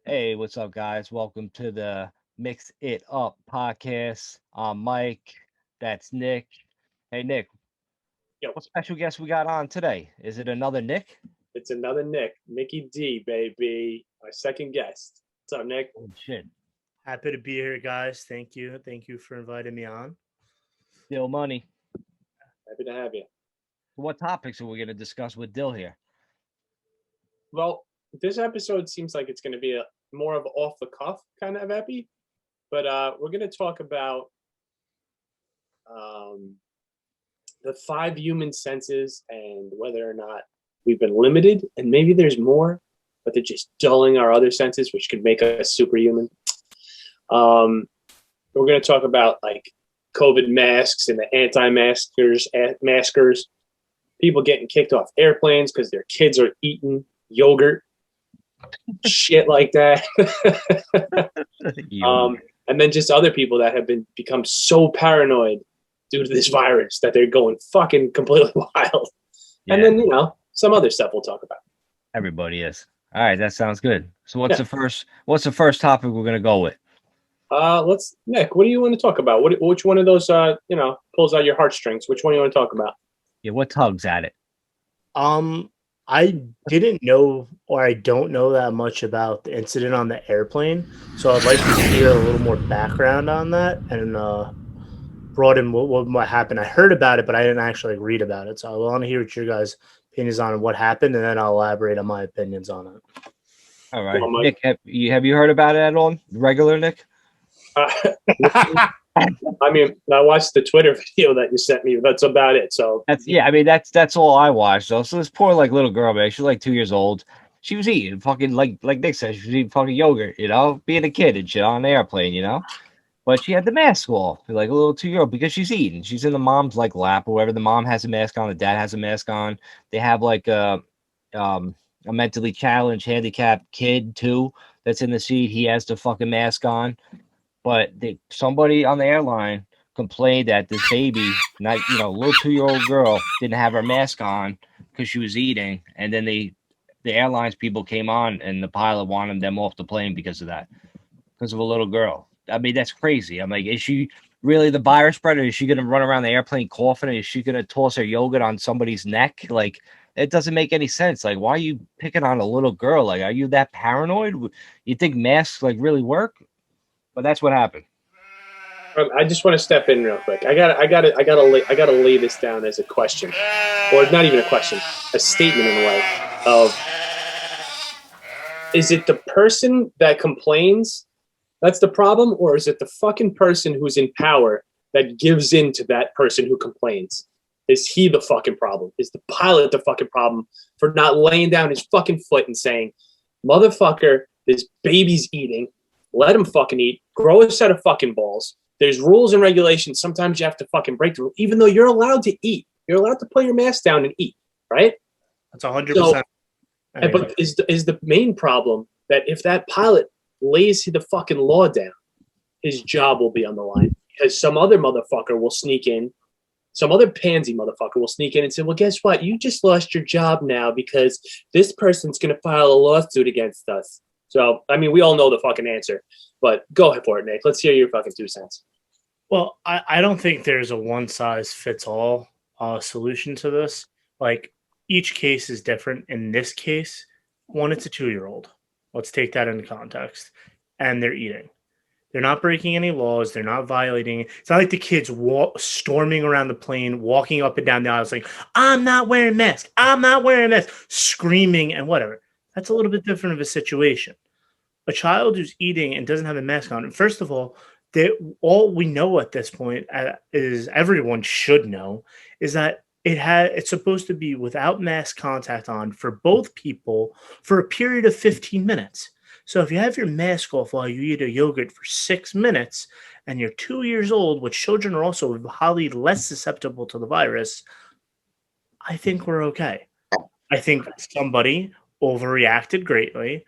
Hey, what's up, guys? Welcome to the Mix It Up podcast. I'm Mike. That's Nick. Hey, Nick, Yo, what special guest we got on today? Is it another Nick? it's another Nick, Mickey D, baby, my second guest. What's up, Nick? Oh, shit. Happy to be here, guys. Thank you. Thank you for inviting me on. Dill Money. Happy to have you. What topics are we going to discuss with Dill here? Well, this episode seems like it's going to be a more of off the cuff kind of epi, but we're going to talk about um, the five human senses and whether or not we've been limited, and maybe there's more, but they're just dulling our other senses, which could make us superhuman. We're going to talk about like COVID masks and the maskers, people getting kicked off airplanes because their kids are eating yogurt, shit like that. And then just other people that have become so paranoid due to this virus that they're going fucking completely wild. Yeah. And then, some other stuff we'll talk about. Everybody is. All right, that sounds good. So what's the first topic we're going to go with? Nick, what do you want to talk about? Which one of those, pulls out your heartstrings? Which one do you want to talk about? Yeah, what tugs at it? I didn't know, or I don't know that much about the incident on the airplane, so I'd like to hear a little more background on that and broaden what happened. I heard about it, but I didn't actually read about it, so I want to hear what your guys' opinions on what happened, and then I'll elaborate on my opinions on it. All right, well, Nick, have you heard about it at all? Regular Nick? I mean, I watched the Twitter video that you sent me. That's about it. So that's all I watched. Though. So this poor little girl, man, she's like 2 years old. She was eating fucking like Nick said, she was eating fucking yogurt, being a kid and shit on an airplane, But she had the mask off, like a little 2-year-old, because she's eating. She's in the mom's lap or whatever. The mom has a mask on, the dad has a mask on. They have like a mentally challenged, handicapped kid too that's in the seat. He has the fucking mask on. But somebody on the airline complained that this baby, not little 2-year-old girl, didn't have her mask on because she was eating, and then the airlines people came on, and the pilot wanted them off the plane because of that, because of a little girl. I mean, that's crazy. I'm like, is she really the virus spreader? Is she going to run around the airplane coughing? Is she going to toss her yogurt on somebody's neck? Like, it doesn't make any sense. Like, why are you picking on a little girl? Like, are you that paranoid? You think masks really work? But that's what happened. I just want to step in real quick. I gotta lay this down as a question, or not even a question, a statement in a way of: is it the person that complains that's the problem, or is it the fucking person who's in power that gives in to that person who complains? Is he the fucking problem? Is the pilot the fucking problem for not laying down his fucking foot and saying, "Motherfucker, this baby's eating. Let him fucking eat. Grow a set of fucking balls. There's rules and regulations. Sometimes you have to fucking break the rule, even though you're allowed to eat. You're allowed to put your mask down and eat, right?" That's 100%. But is the main problem that if that pilot lays the fucking law down, his job will be on the line because some other motherfucker will sneak in. Some other pansy motherfucker will sneak in and say, "Well, guess what? You just lost your job now because this person's going to file a lawsuit against us." So, I mean, we all know the fucking answer, but go ahead for it, Nick. Let's hear your fucking 2 cents. Well, I don't think there's a one-size-fits-all solution to this. Like, each case is different. In this case, one, it's a 2-year-old. Let's take that into context. And they're eating. They're not breaking any laws. They're not violating. It's not like the kids storming around the plane, walking up and down the aisle saying, "I'm not wearing a mask. I'm not wearing a mask," screaming and whatever. That's a little bit different of a situation. A child who's eating and doesn't have a mask on, first of all we know at this point is everyone should know is that it's supposed to be without mask contact on for both people for a period of 15 minutes. So if you have your mask off while you eat a yogurt for 6 minutes and you're 2 years old, which children are also highly less susceptible to the virus, I think we're okay. I think somebody overreacted greatly.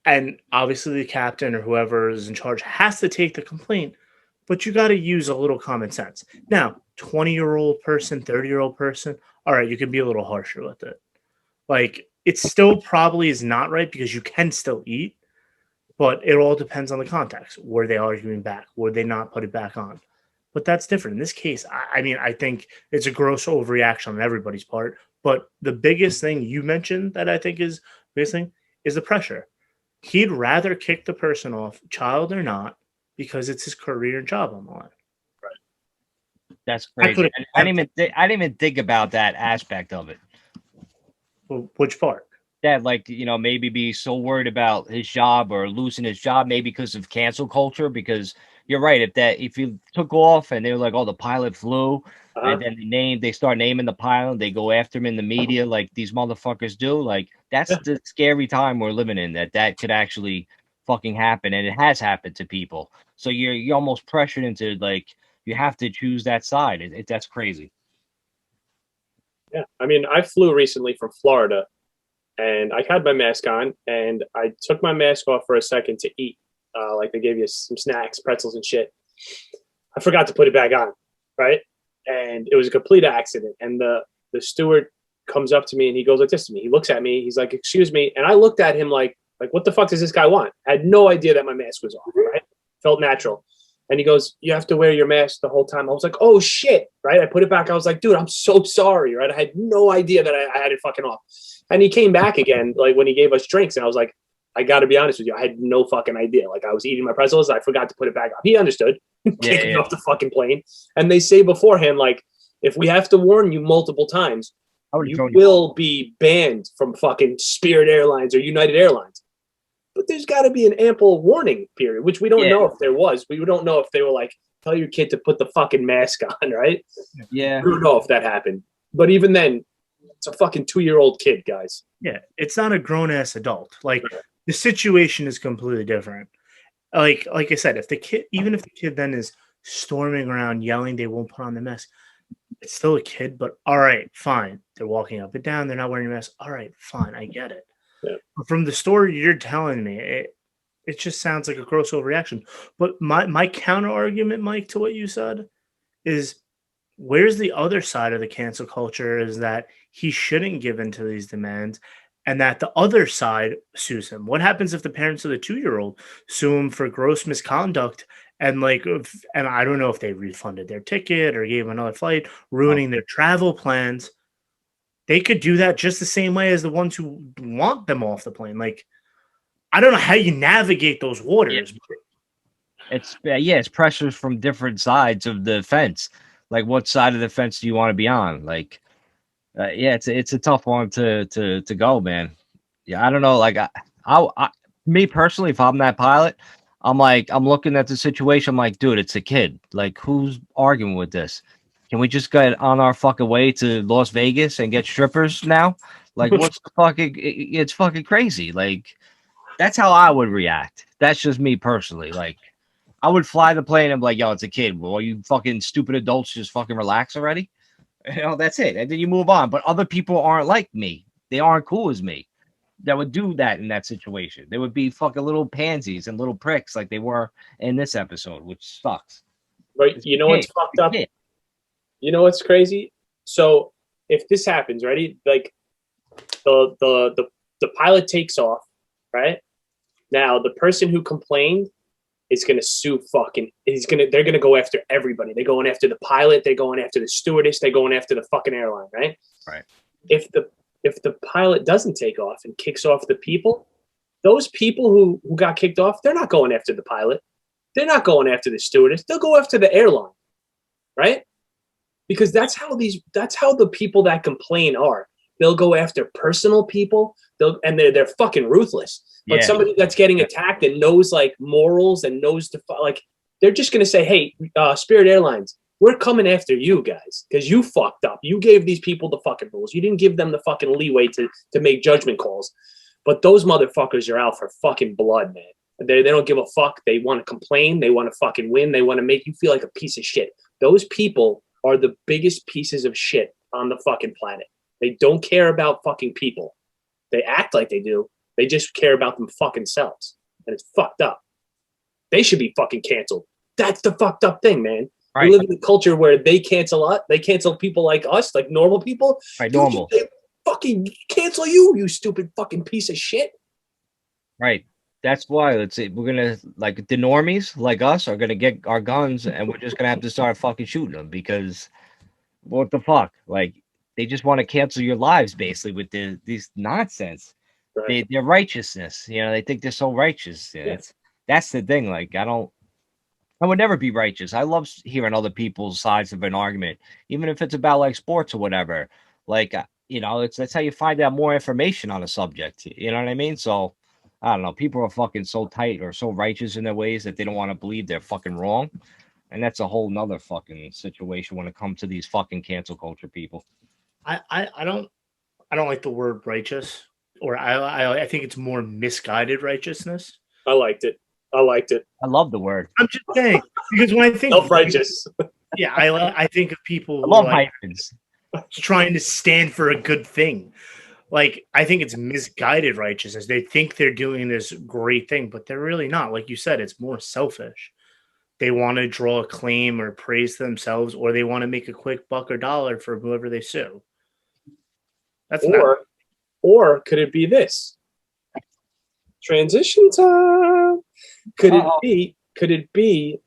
And obviously the captain or whoever is in charge has to take the complaint, but you got to use a little common sense. Now, 20-year-old person, 30-year-old person, all right, you can be a little harsher with it. Like, it still probably is not right because you can still eat, But it all depends on the context. Were they arguing back? Would they not put it back on? But that's different. In this case, I mean, I think it's a gross overreaction on everybody's part. But the biggest thing you mentioned that I think is biggest thing is the pressure. He'd rather kick the person off, child or not, because it's his career and job on the line. That's crazy. I didn't even think about that aspect of it. Well, which part? That, like, you know, maybe be so worried about his job or losing his job, maybe because of cancel culture. Because you're right, if you took off and they were like, oh, the pilot flew, and then they start naming the pilot, they go after him in the media like these motherfuckers do. Like, that's the scary time we're living in. That could actually fucking happen, and it has happened to people. So you're almost pressured into, like, you have to choose that side. That's crazy. Yeah, I mean, I flew recently from Florida. And I had my mask on, and I took my mask off for a second to eat. Like they gave you some snacks, pretzels and shit. I forgot to put it back on, right? And it was a complete accident. And the steward comes up to me and he goes like this to me. He looks at me. He's like, "Excuse me." And I looked at him like, what the fuck does this guy want? I had no idea that my mask was off, right? Felt natural. And he goes, "You have to wear your mask the whole time." I was like, "Oh shit," right? I put it back. I was like, "Dude, I'm so sorry," right? I had no idea that I had it fucking off. And he came back again, like when he gave us drinks, and I was like, "I got to be honest with you, I had no fucking idea. Like I was eating my pretzels, I forgot to put it back on." He understood. Kicking off the fucking plane. And they say beforehand, like, if we have to warn you multiple times, you will be banned from fucking Spirit Airlines or United Airlines. But there's got to be an ample warning period, which we don't know if there was. We don't know if they were like, "Tell your kid to put the fucking mask on," right? Yeah. We don't know if that happened. But even then, it's a fucking 2-year-old kid, guys. Yeah, it's not a grown-ass adult. Like, the situation is completely different. Like I said, if the kid then is storming around yelling they won't put on the mask, it's still a kid, but all right, fine. They're walking up and down, they're not wearing a mask. All right, fine, I get it. Yeah. But from the story you're telling me, it just sounds like a gross overreaction. But my counter argument, Mike, to what you said is, where's the other side of the cancel culture is that he shouldn't give in to these demands and that the other side sues him. What happens if the parents of the 2-year-old sue him for gross misconduct and I don't know if they refunded their ticket or gave him another flight, ruining their travel plans. They could do that just the same way as the ones who want them off the plane. Like, I don't know how you navigate those waters. It's pressures from different sides of the fence. Like, what side of the fence do you want to be on? Like, it's a tough one to go, man. Yeah, I don't know. Like, me personally, if I'm that pilot, I'm looking at the situation. I'm like, dude, it's a kid. Like, who's arguing with this? Can we just get on our fucking way to Las Vegas and get strippers now? Like, what's the fucking? It's fucking crazy. Like, that's how I would react. That's just me personally. Like, I would fly the plane and be like, "Yo, it's a kid. Well, you fucking stupid adults just fucking relax already." You know, that's it. And then you move on. But other people aren't like me. They aren't cool as me that would do that in that situation. They would be fucking little pansies and little pricks like they were in this episode, which sucks. Right. You know what's fucked up? You know what's crazy? So if this happens, ready? Like the pilot takes off, right? Now the person who complained is gonna sue they're gonna go after everybody. They're going after the pilot, they're going after the stewardess, they're going after the fucking airline, right? Right. If the pilot doesn't take off and kicks off the people, those people who got kicked off, they're not going after the pilot. They're not going after the stewardess. They'll go after the airline, right? Because that's how the people that complain are. They'll go after personal people. They're fucking ruthless. But somebody that's getting attacked and knows like morals and knows they're just gonna say, "Hey, Spirit Airlines, we're coming after you guys because you fucked up. You gave these people the fucking rules. You didn't give them the fucking leeway to make judgment calls." But those motherfuckers are out for fucking blood, man. They don't give a fuck. They want to complain. They want to fucking win. They want to make you feel like a piece of shit. Those people are the biggest pieces of shit on the fucking planet. They don't care about fucking people. They act like they do. They just care about them fucking selves. And it's fucked up. They should be fucking canceled. That's the fucked up thing, man. Right. We live in a culture where they cancel us. They cancel people like us, like normal people. Right, normal. They fucking cancel you, you stupid fucking piece of shit. Right. That's why we're gonna like the normies like us are gonna get our guns and we're just gonna have to start fucking shooting them because what the fuck? Like they just want to cancel your lives basically with these nonsense. Right. Their righteousness, they think they're so righteous. Yeah. That's the thing. Like I would never be righteous. I love hearing other people's sides of an argument, even if it's about like sports or whatever. Like that's how you find out more information on a subject. You know what I mean? So I don't know. People are fucking so tight or so righteous in their ways that they don't want to believe they're fucking wrong, and that's a whole nother fucking situation when it comes to these fucking cancel culture people. I don't like the word righteous, or I think it's more misguided righteousness. I liked it. I love the word. I'm just saying because when I think Self-righteous. yeah, I think of people I who love are like hyphens. trying to stand for a good thing. Like I think it's misguided righteousness. They think they're doing this great thing, but they're really not. Like you said, it's more selfish. They want to draw a claim or praise themselves, or they want to make a quick buck or dollar for whoever they sue. That's not. Or could it be this? Transition time. Could it be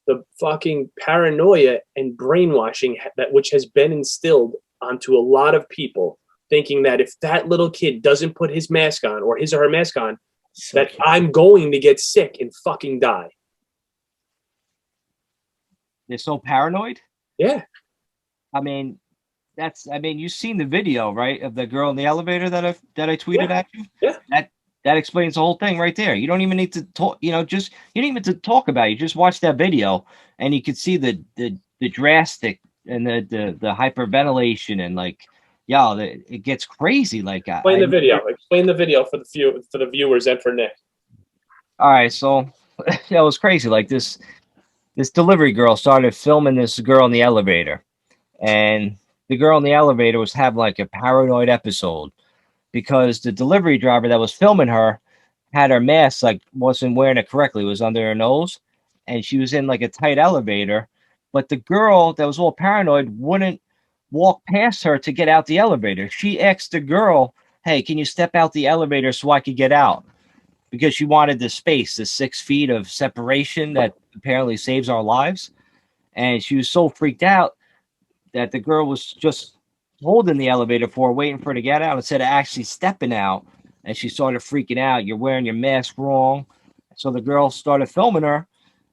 the fucking paranoia and brainwashing which has been instilled onto a lot of people, thinking that if that little kid doesn't put his mask on or his or her mask on, that I'm going to get sick and fucking die. They're so paranoid. Yeah. I mean, you've seen the video, right, of the girl in the elevator that I tweeted at you. Yeah. That explains the whole thing right there. You don't even need to talk. You don't even need to talk about it. You just watch that video, and you can see the drastic and the hyperventilation and like, it gets crazy. Like, Explain the video. Explain the video for the viewers and for Nick. All right, so it was crazy. Like this delivery girl started filming this girl in the elevator, and the girl in the elevator was having like a paranoid episode because the delivery driver that was filming her had her mask like wasn't wearing it correctly. It was under her nose, and she was in like a tight elevator. But the girl that was all paranoid wouldn't walk past her to get out the elevator. She asked the girl, "Hey, can you step out the elevator so I could get out?" Because she wanted the space, the 6 feet of separation that apparently saves our lives. And she was so freaked out that the girl was just holding the elevator for her, waiting for her to get out instead of actually stepping out. And she started freaking out. You're wearing your mask wrong. So the girl started filming her,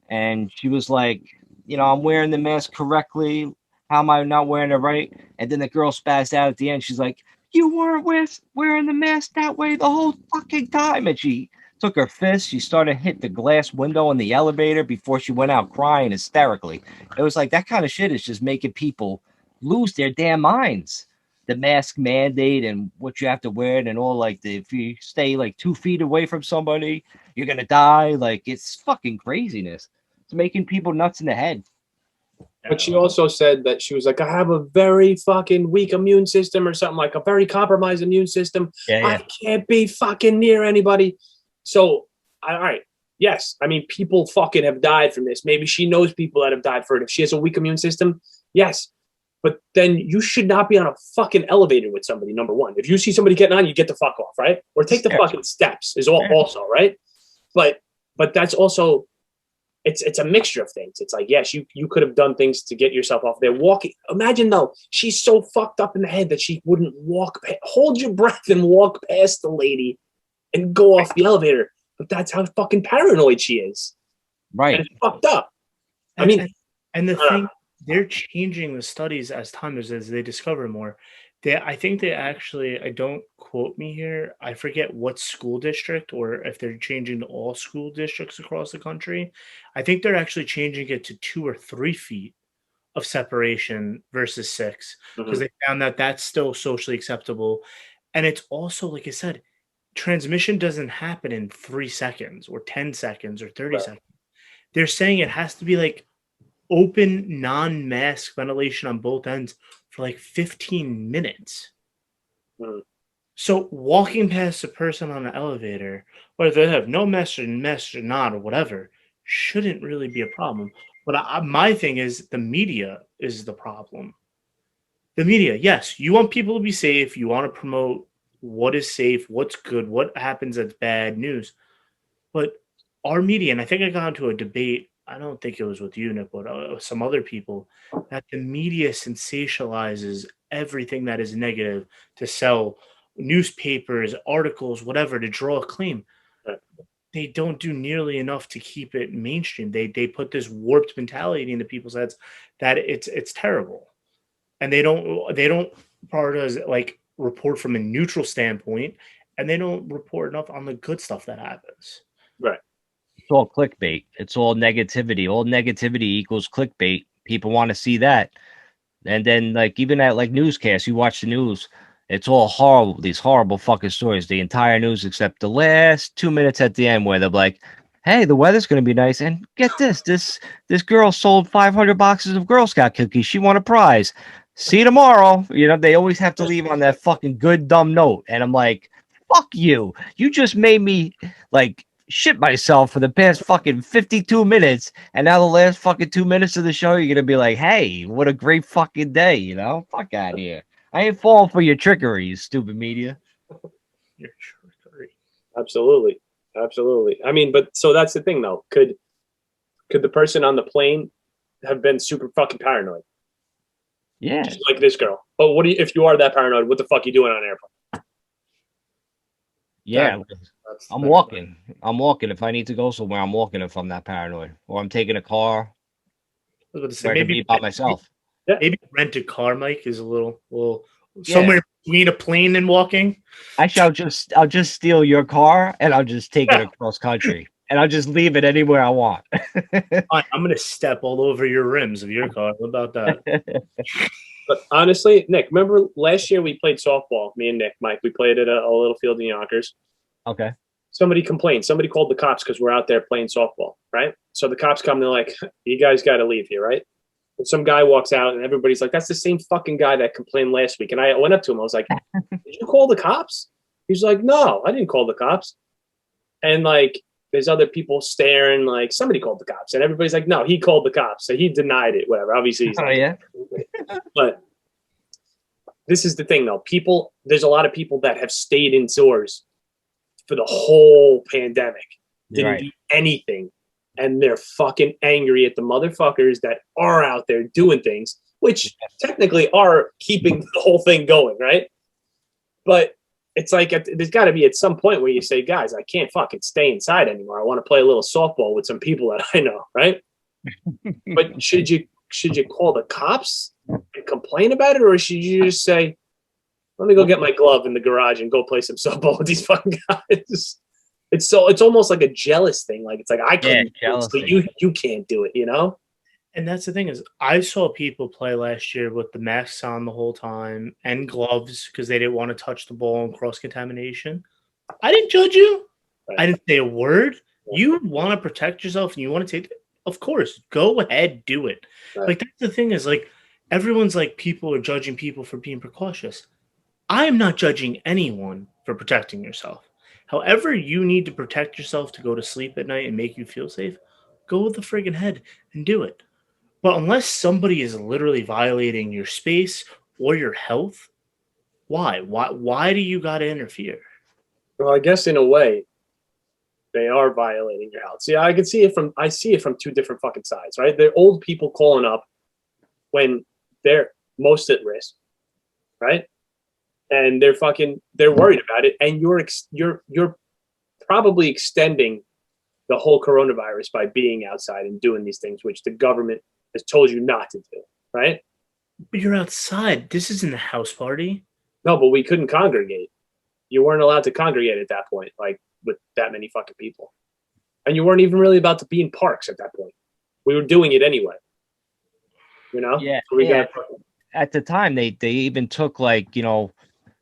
and she was like, I'm wearing the mask correctly. How am I not wearing it right? And then the girl spazzed out at the end. She's like, you weren't wearing the mask that way the whole fucking time. And she took her fist. She started hit the glass window in the elevator before she went out crying hysterically. It was like that kind of shit is just making people lose their damn minds. The mask mandate and what you have to wear it and all, like if you stay like 2 feet away from somebody, you're gonna die. Like it's fucking craziness. It's making people nuts in the head. But she also said that she was like, I have a very fucking weak immune system or something, like a very compromised immune system. Yeah. I can't be fucking near anybody. So, all right. Yes. I mean, people fucking have died from this. Maybe she knows people that have died for it. If she has a weak immune system, yes. But then you should not be on a fucking elevator with somebody, number one. If you see somebody getting on, you get the fuck off, right? Or take the fucking steps is also, right? But that's also, it's a mixture of things. It's like, yes, you could have done things to get yourself off there. Walking. Imagine though, she's so fucked up in the head that she wouldn't hold your breath and walk past the lady and go off the elevator. But that's how fucking paranoid she is. Right. And it's fucked up. And the thing, they're changing the studies as time as they discover more. I think they actually, I don't quote me here, I forget what school district or if they're changing to all school districts across the country. I think they're actually changing it to 2 or 3 feet of separation versus 6 because they found that that's still socially acceptable. And it's also, like I said, transmission doesn't happen in 3 seconds or 10 seconds or 30 seconds. They're saying it has to be like open, non-mask ventilation on both ends for like 15 minutes. So walking past a person on an elevator, whether they have no mask or not or whatever, shouldn't really be a problem. But my thing is the media is the problem. The media, yes, you want people to be safe. You want to promote what is safe, what's good, what happens that's bad news. But our media, and I think I got into a debate, I don't think it was with you, Nick, but some other people, that the media sensationalizes everything that is negative to sell newspapers, articles, whatever, to draw acclaim. Right. They don't do nearly enough to keep it mainstream. They put this warped mentality into people's heads that it's terrible, and they don't prioritize, like, report from a neutral standpoint, and they don't report enough on the good stuff that happens. Right. It's all clickbait. It's all negativity. All negativity equals clickbait. People want to see that. And then, like, even at like newscasts, you watch the news, it's all horrible. These horrible fucking stories. The entire news, except the last 2 minutes at the end, where they're like, "Hey, the weather's gonna be nice, and get this girl sold 500 boxes of Girl Scout cookies. She won a prize. See you tomorrow." You know, they always have to leave on that fucking good dumb note, and I'm like, "Fuck you! You just made me like." Shit myself for the past fucking 52 minutes, and now the last fucking 2 minutes of the show, you're gonna be like, "Hey, what a great fucking day," you know? Fuck out of here. I ain't falling for your trickery, you stupid media. Your trickery. Absolutely. Absolutely. I mean, but so that's the thing though. Could the person on the plane have been super fucking paranoid? Yeah. Just like this girl. But what do you, if you are that paranoid, what the fuck are you doing on an airplane? Yeah. That's I'm walking. I'm walking. If I need to go somewhere, I'm walking if I'm not paranoid. Or I'm taking a car I was about to say, where I can be by myself. maybe rent a car, Mike, is a little somewhere between a plane and walking. Actually, I'll just steal your car and I'll just take it across country. And I'll just leave it anywhere I want. I'm gonna step all over your rims of your car. What about that? But honestly, Nick, remember last year we played softball, me and Nick, Mike, we played at a little field in Yonkers. Okay. Somebody complained. Somebody called the cops because we're out there playing softball, right? So the cops come, they're like, "You guys got to leave here," right? And some guy walks out and everybody's like, "That's the same fucking guy that complained last week." And I went up to him. I was like, "Did you call the cops?" He's like, "No, I didn't call the cops." And like, there's other people staring, like, somebody called the cops. And everybody's like, "No, he called the cops." So he denied it, whatever. Obviously, he's yeah. But this is the thing, though. There's a lot of people that have stayed indoors for the whole pandemic, didn't do anything, and they're fucking angry at the motherfuckers that are out there doing things, which technically are keeping the whole thing going, right? But it's like there's got to be at some point where you say, "Guys, I can't fucking stay inside anymore. I want to play a little softball with some people that I know," right? But should you call the cops and complain about it, or should you just say, "Let me go get my glove in the garage and go play some softball with these fucking guys"? It's almost like a jealous thing. Like, it's like, I can't, but you can't do it, you know? And that's the thing, is I saw people play last year with the masks on the whole time and gloves because they didn't want to touch the ball and cross contamination. I didn't judge you. Right. I didn't say a word. Yeah. You want to protect yourself and you want to take it. Of course, go ahead, do it. Right. Like, that's the thing, is like, everyone's like, people are judging people for being precautious. I am not judging anyone for protecting yourself. However you need to protect yourself to go to sleep at night and make you feel safe, go with the friggin' head and do it. But unless somebody is literally violating your space or your health, why? Why do you got to interfere? Well, I guess in a way, they are violating your health. See, I see it from two different fucking sides, right? They're old people calling up when they're most at risk, right? And they're worried about it, and you're probably extending the whole coronavirus by being outside and doing these things, which the government has told you not to do, right? But you're outside. This isn't a house party. No, but we couldn't congregate. You weren't allowed to congregate at that point, like with that many fucking people, and you weren't even really about to be in parks at that point. We were doing it anyway, you know. Yeah. So at the time, they even took, like, you know,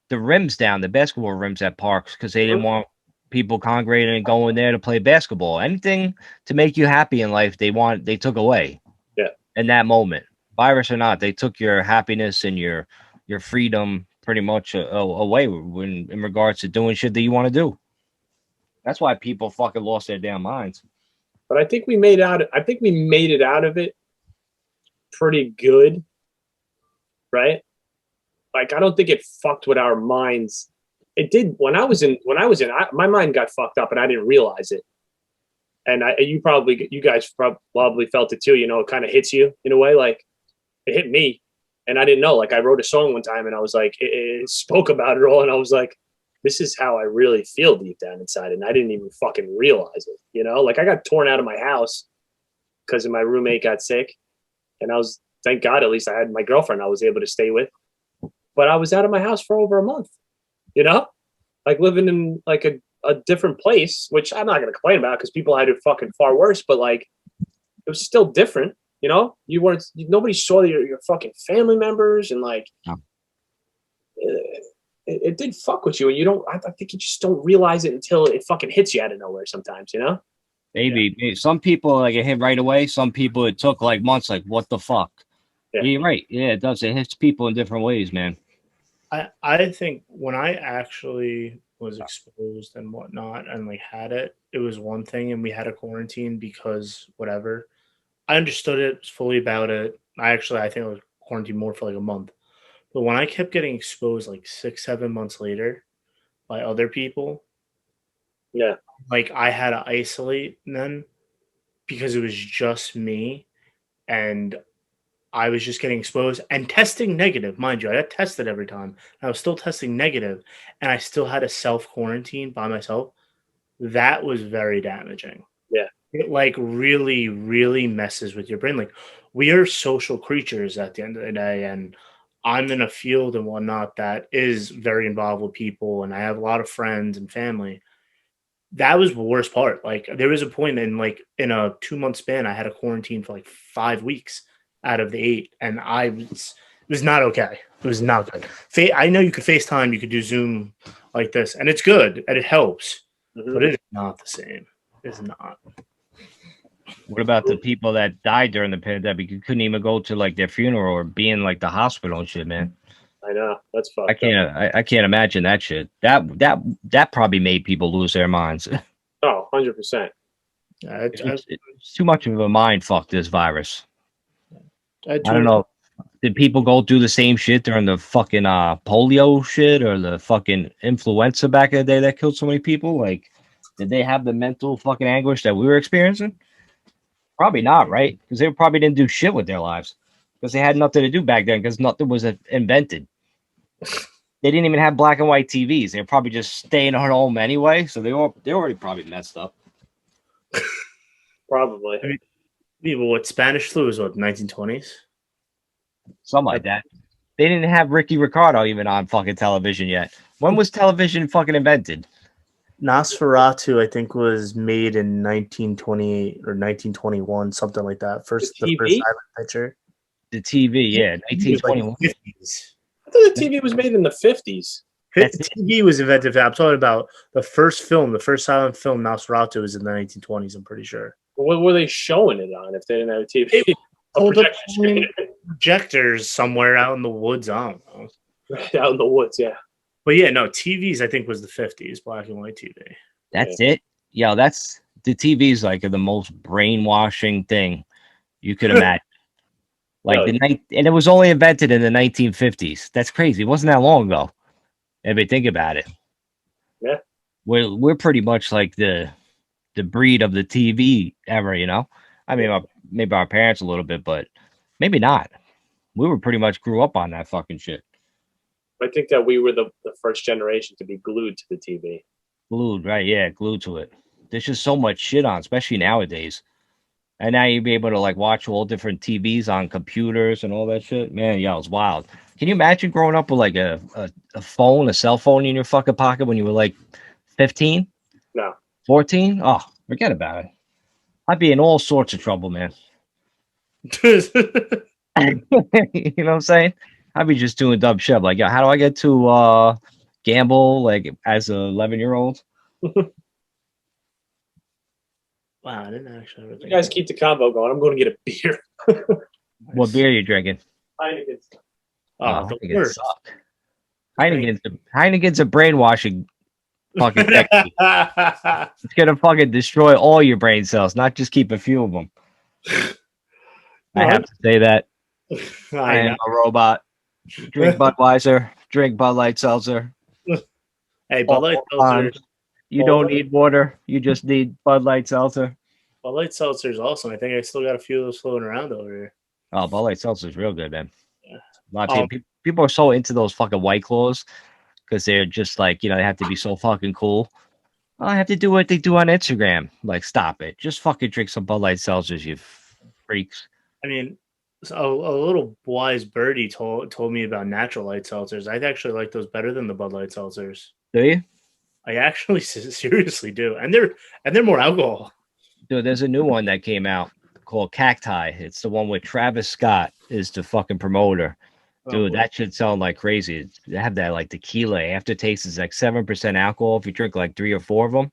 the rims down, the basketball rims at parks, because they didn't want people congregating and going there to play basketball. Anything to make you happy in life, they took away. Yeah. In that moment, virus or not, they took your happiness and your freedom pretty much away in regards to doing shit that you want to do. That's why people fucking lost their damn minds. But I think we made it out of it pretty good, right? Like, I don't think it fucked with our minds. It did when I was in. My mind got fucked up, and I didn't realize it. And you guys probably felt it too. You know, it kind of hits you in a way. Like it hit me, and I didn't know. Like I wrote a song one time, and I was like, it spoke about it all, and I was like, this is how I really feel deep down inside, and I didn't even fucking realize it. You know, like I got torn out of my house because my roommate got sick, and I was, thank God, at least I had my girlfriend I was able to stay with, but I was out of my house for over a month. You know, like living in like a different place, which I'm not going to complain about because people had it fucking far worse, but like it was still different. You know, nobody saw your fucking family members, and like it did fuck with you, and you don't. I think you just don't realize it until it fucking hits you out of nowhere. Sometimes, you know. Maybe some people like it hit right away. Some people it took like months. Like what the fuck? Yeah, you're right. Yeah, it does. It hits people in different ways, man. I think when I actually was exposed and whatnot and like had it, it was one thing, and we had a quarantine because whatever. I understood it, was fully about it. I think I was quarantined more for like a month. But when I kept getting exposed like 6-7 months later by other people, yeah, like I had to isolate then because it was just me, and I was just getting exposed and testing negative, mind you. I got tested every time. I was still testing negative, and I still had to self-quarantine by myself. That was very damaging. Yeah. It like really, really messes with your brain. Like we are social creatures at the end of the day, and I'm in a field and whatnot that is very involved with people, and I have a lot of friends and family. That was the worst part. Like there was a point in a 2-month span, I had a quarantine for like 5 weeks out of the 8, and it was not okay. It was not good. I know you could FaceTime, you could do Zoom like this, and it's good and it helps, but it is not the same. It's not. What about the people that died during the pandemic? You couldn't even go to like their funeral or be in like the hospital and shit, man. I know, that's fucked. I can't imagine that shit. That probably made people lose their minds. Oh, 100%. It's too much of a mind fuck, this virus. I don't know. Did people go through the same shit during the fucking polio shit or the fucking influenza back in the day that killed so many people? Like, did they have the mental fucking anguish that we were experiencing? Probably not, right? Because they probably didn't do shit with their lives because they had nothing to do back then because nothing was invented. They didn't even have black and white TVs. They were probably just staying at home anyway, so they already probably messed up. Probably. I mean, what Spanish flu was, what, 1920s? Something like that. They didn't have Ricky Ricardo even on fucking television yet. When was television fucking invented? Nosferatu, I think, was made in 1928 or 1921, something like that. The first silent picture. The TV, yeah, 1921. Like I thought the TV was made in the 50s. The TV was invented. I'm talking about the first silent film, Nosferatu, was in the 1920s, I'm pretty sure. What were they showing it on if they didn't have a TV? Projectors somewhere out in the woods. I don't know. Right out in the woods, yeah. But yeah, no, TVs I think was the 50s, black and white TV. That's it. Yo, that's the TV's like the most brainwashing thing you could imagine. And it was only invented in the 1950s. That's crazy. It wasn't that long ago. If you think about it. Yeah. We're pretty much like the breed of the TV ever, you know? I mean, maybe our parents a little bit, but maybe not. We were pretty much grew up on that fucking shit. I think that we were the first generation to be glued to the TV. Glued, right? Yeah, glued to it. There's just so much shit on, especially nowadays. And now you'd be able to like watch all different TVs on computers and all that shit. Man, yeah, it's wild. Can you imagine growing up with like a cell phone in your fucking pocket when you were like 15? No. 14? Oh, forget about it. I'd be in all sorts of trouble, man. You know what I'm saying? I'd be just doing dumb shit. Like, how do I get to gamble like as an 11-year-old? Wow, I didn't actually ever think. You guys keep the convo going. I'm going to get a beer. What beer are you drinking? Heineken's. Heineken suck. Heineken's a brainwashing fucking technique. It's gonna fucking destroy all your brain cells, not just keep a few of them. I have to say that. I am a robot. Drink Budweiser. Drink Bud Light Seltzer. Hey, Bud Light Seltzer. You don't need water. You just need Bud Light Seltzer. Bud Light Seltzer's awesome. I think I still got a few of those floating around over here. Oh, Bud Light Seltzer is real good, man. Yeah. A lot of people are so into those fucking White Claws because they're just like, they have to be so fucking cool. I have to do what they do on Instagram. Like, stop it. Just fucking drink some Bud Light Seltzers, you freaks. I mean, so a little wise birdie told me about natural light seltzers. I actually like those better than the Bud Light seltzers. Do you? I actually seriously do, and they're more alcohol. Dude, there's a new one that came out called Cacti. It's the one with Travis Scott is the fucking promoter. Dude, that should sound like crazy. They have that like tequila aftertaste is like 7% alcohol. If you drink like 3 or 4 of them,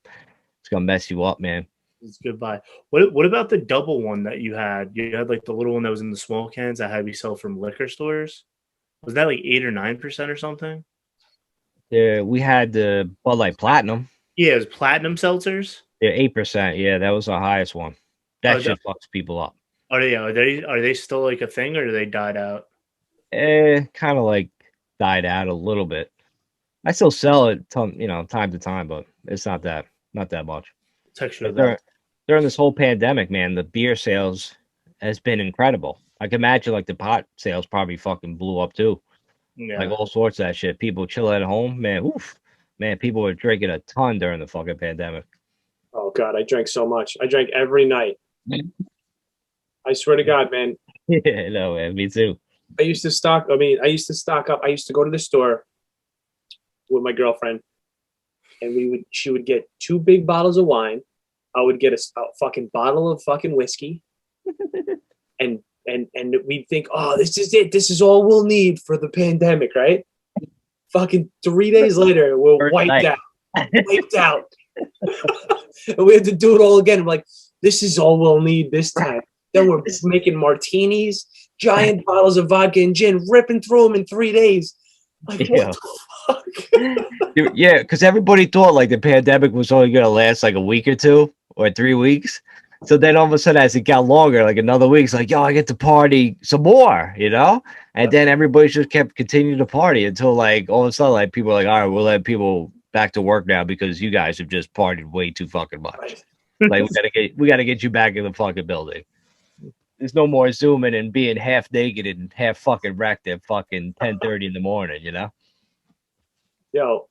it's gonna mess you up, man. It's goodbye. What about the double one that you had? You had like the little one that was in the small cans that had to be sold from liquor stores. Was that like 8 or 9% or something? Yeah, we had the Bud Light Platinum. Yeah, it was platinum seltzers. Yeah, 8%. Yeah, that was the highest one. That shit fucks people up. Are they still like a thing, or do they died out? Kind of like died out a little bit. I still sell it, time to time, but it's not that much. During this whole pandemic, man, the beer sales has been incredible. I can imagine like the pot sales probably fucking blew up too. Yeah. Like all sorts of that shit. People chill at home, man. Oof, man. People were drinking a ton during the fucking pandemic. Oh God, I drank so much. I drank every night. I swear to God, man. Yeah, no, man. Me too. I used to stock up. I used to go to the store with my girlfriend, and she would get 2 big bottles of wine. I would get a fucking bottle of fucking whiskey, and we'd think, oh, this is it. This is all we'll need for the pandemic, right? Fucking 3 days later, we're wiped out. Wiped out. And we had to do it all again. I'm like, this is all we'll need this time. Then we're making martinis, giant bottles of vodka and gin, ripping through them in 3 days. Like, what the fuck? Yeah, because everybody thought like the pandemic was only going to last like a week or 2 or 3 weeks. So then all of a sudden, as it got longer, like another week, it's like, yo, I get to party some more, And then everybody just kept continuing to party until like all of a sudden, like people are like, all right, we'll let people back to work now because you guys have just partied way too fucking much. Right. Like we gotta get you back in the fucking building. There's no more zooming and being half naked and half fucking wrecked at fucking 10:30 in the morning, Yo,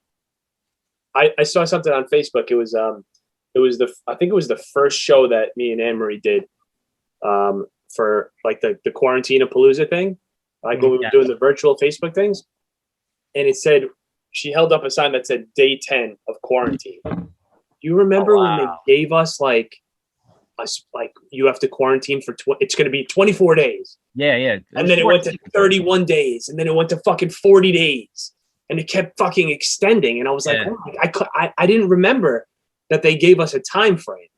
I saw something on Facebook. It was I think it was the first show that me and Anne-Marie did for like the Quarantine-a-Palooza thing, like when we were doing the virtual Facebook things. And it said, she held up a sign that said day 10 of quarantine. Do you remember when they gave us like you have to quarantine for it's going to be 24 days. Yeah. And then it went to 31 days, and then it went to fucking 40 days, and it kept fucking extending. And I was like, I didn't remember that they gave us a time frame.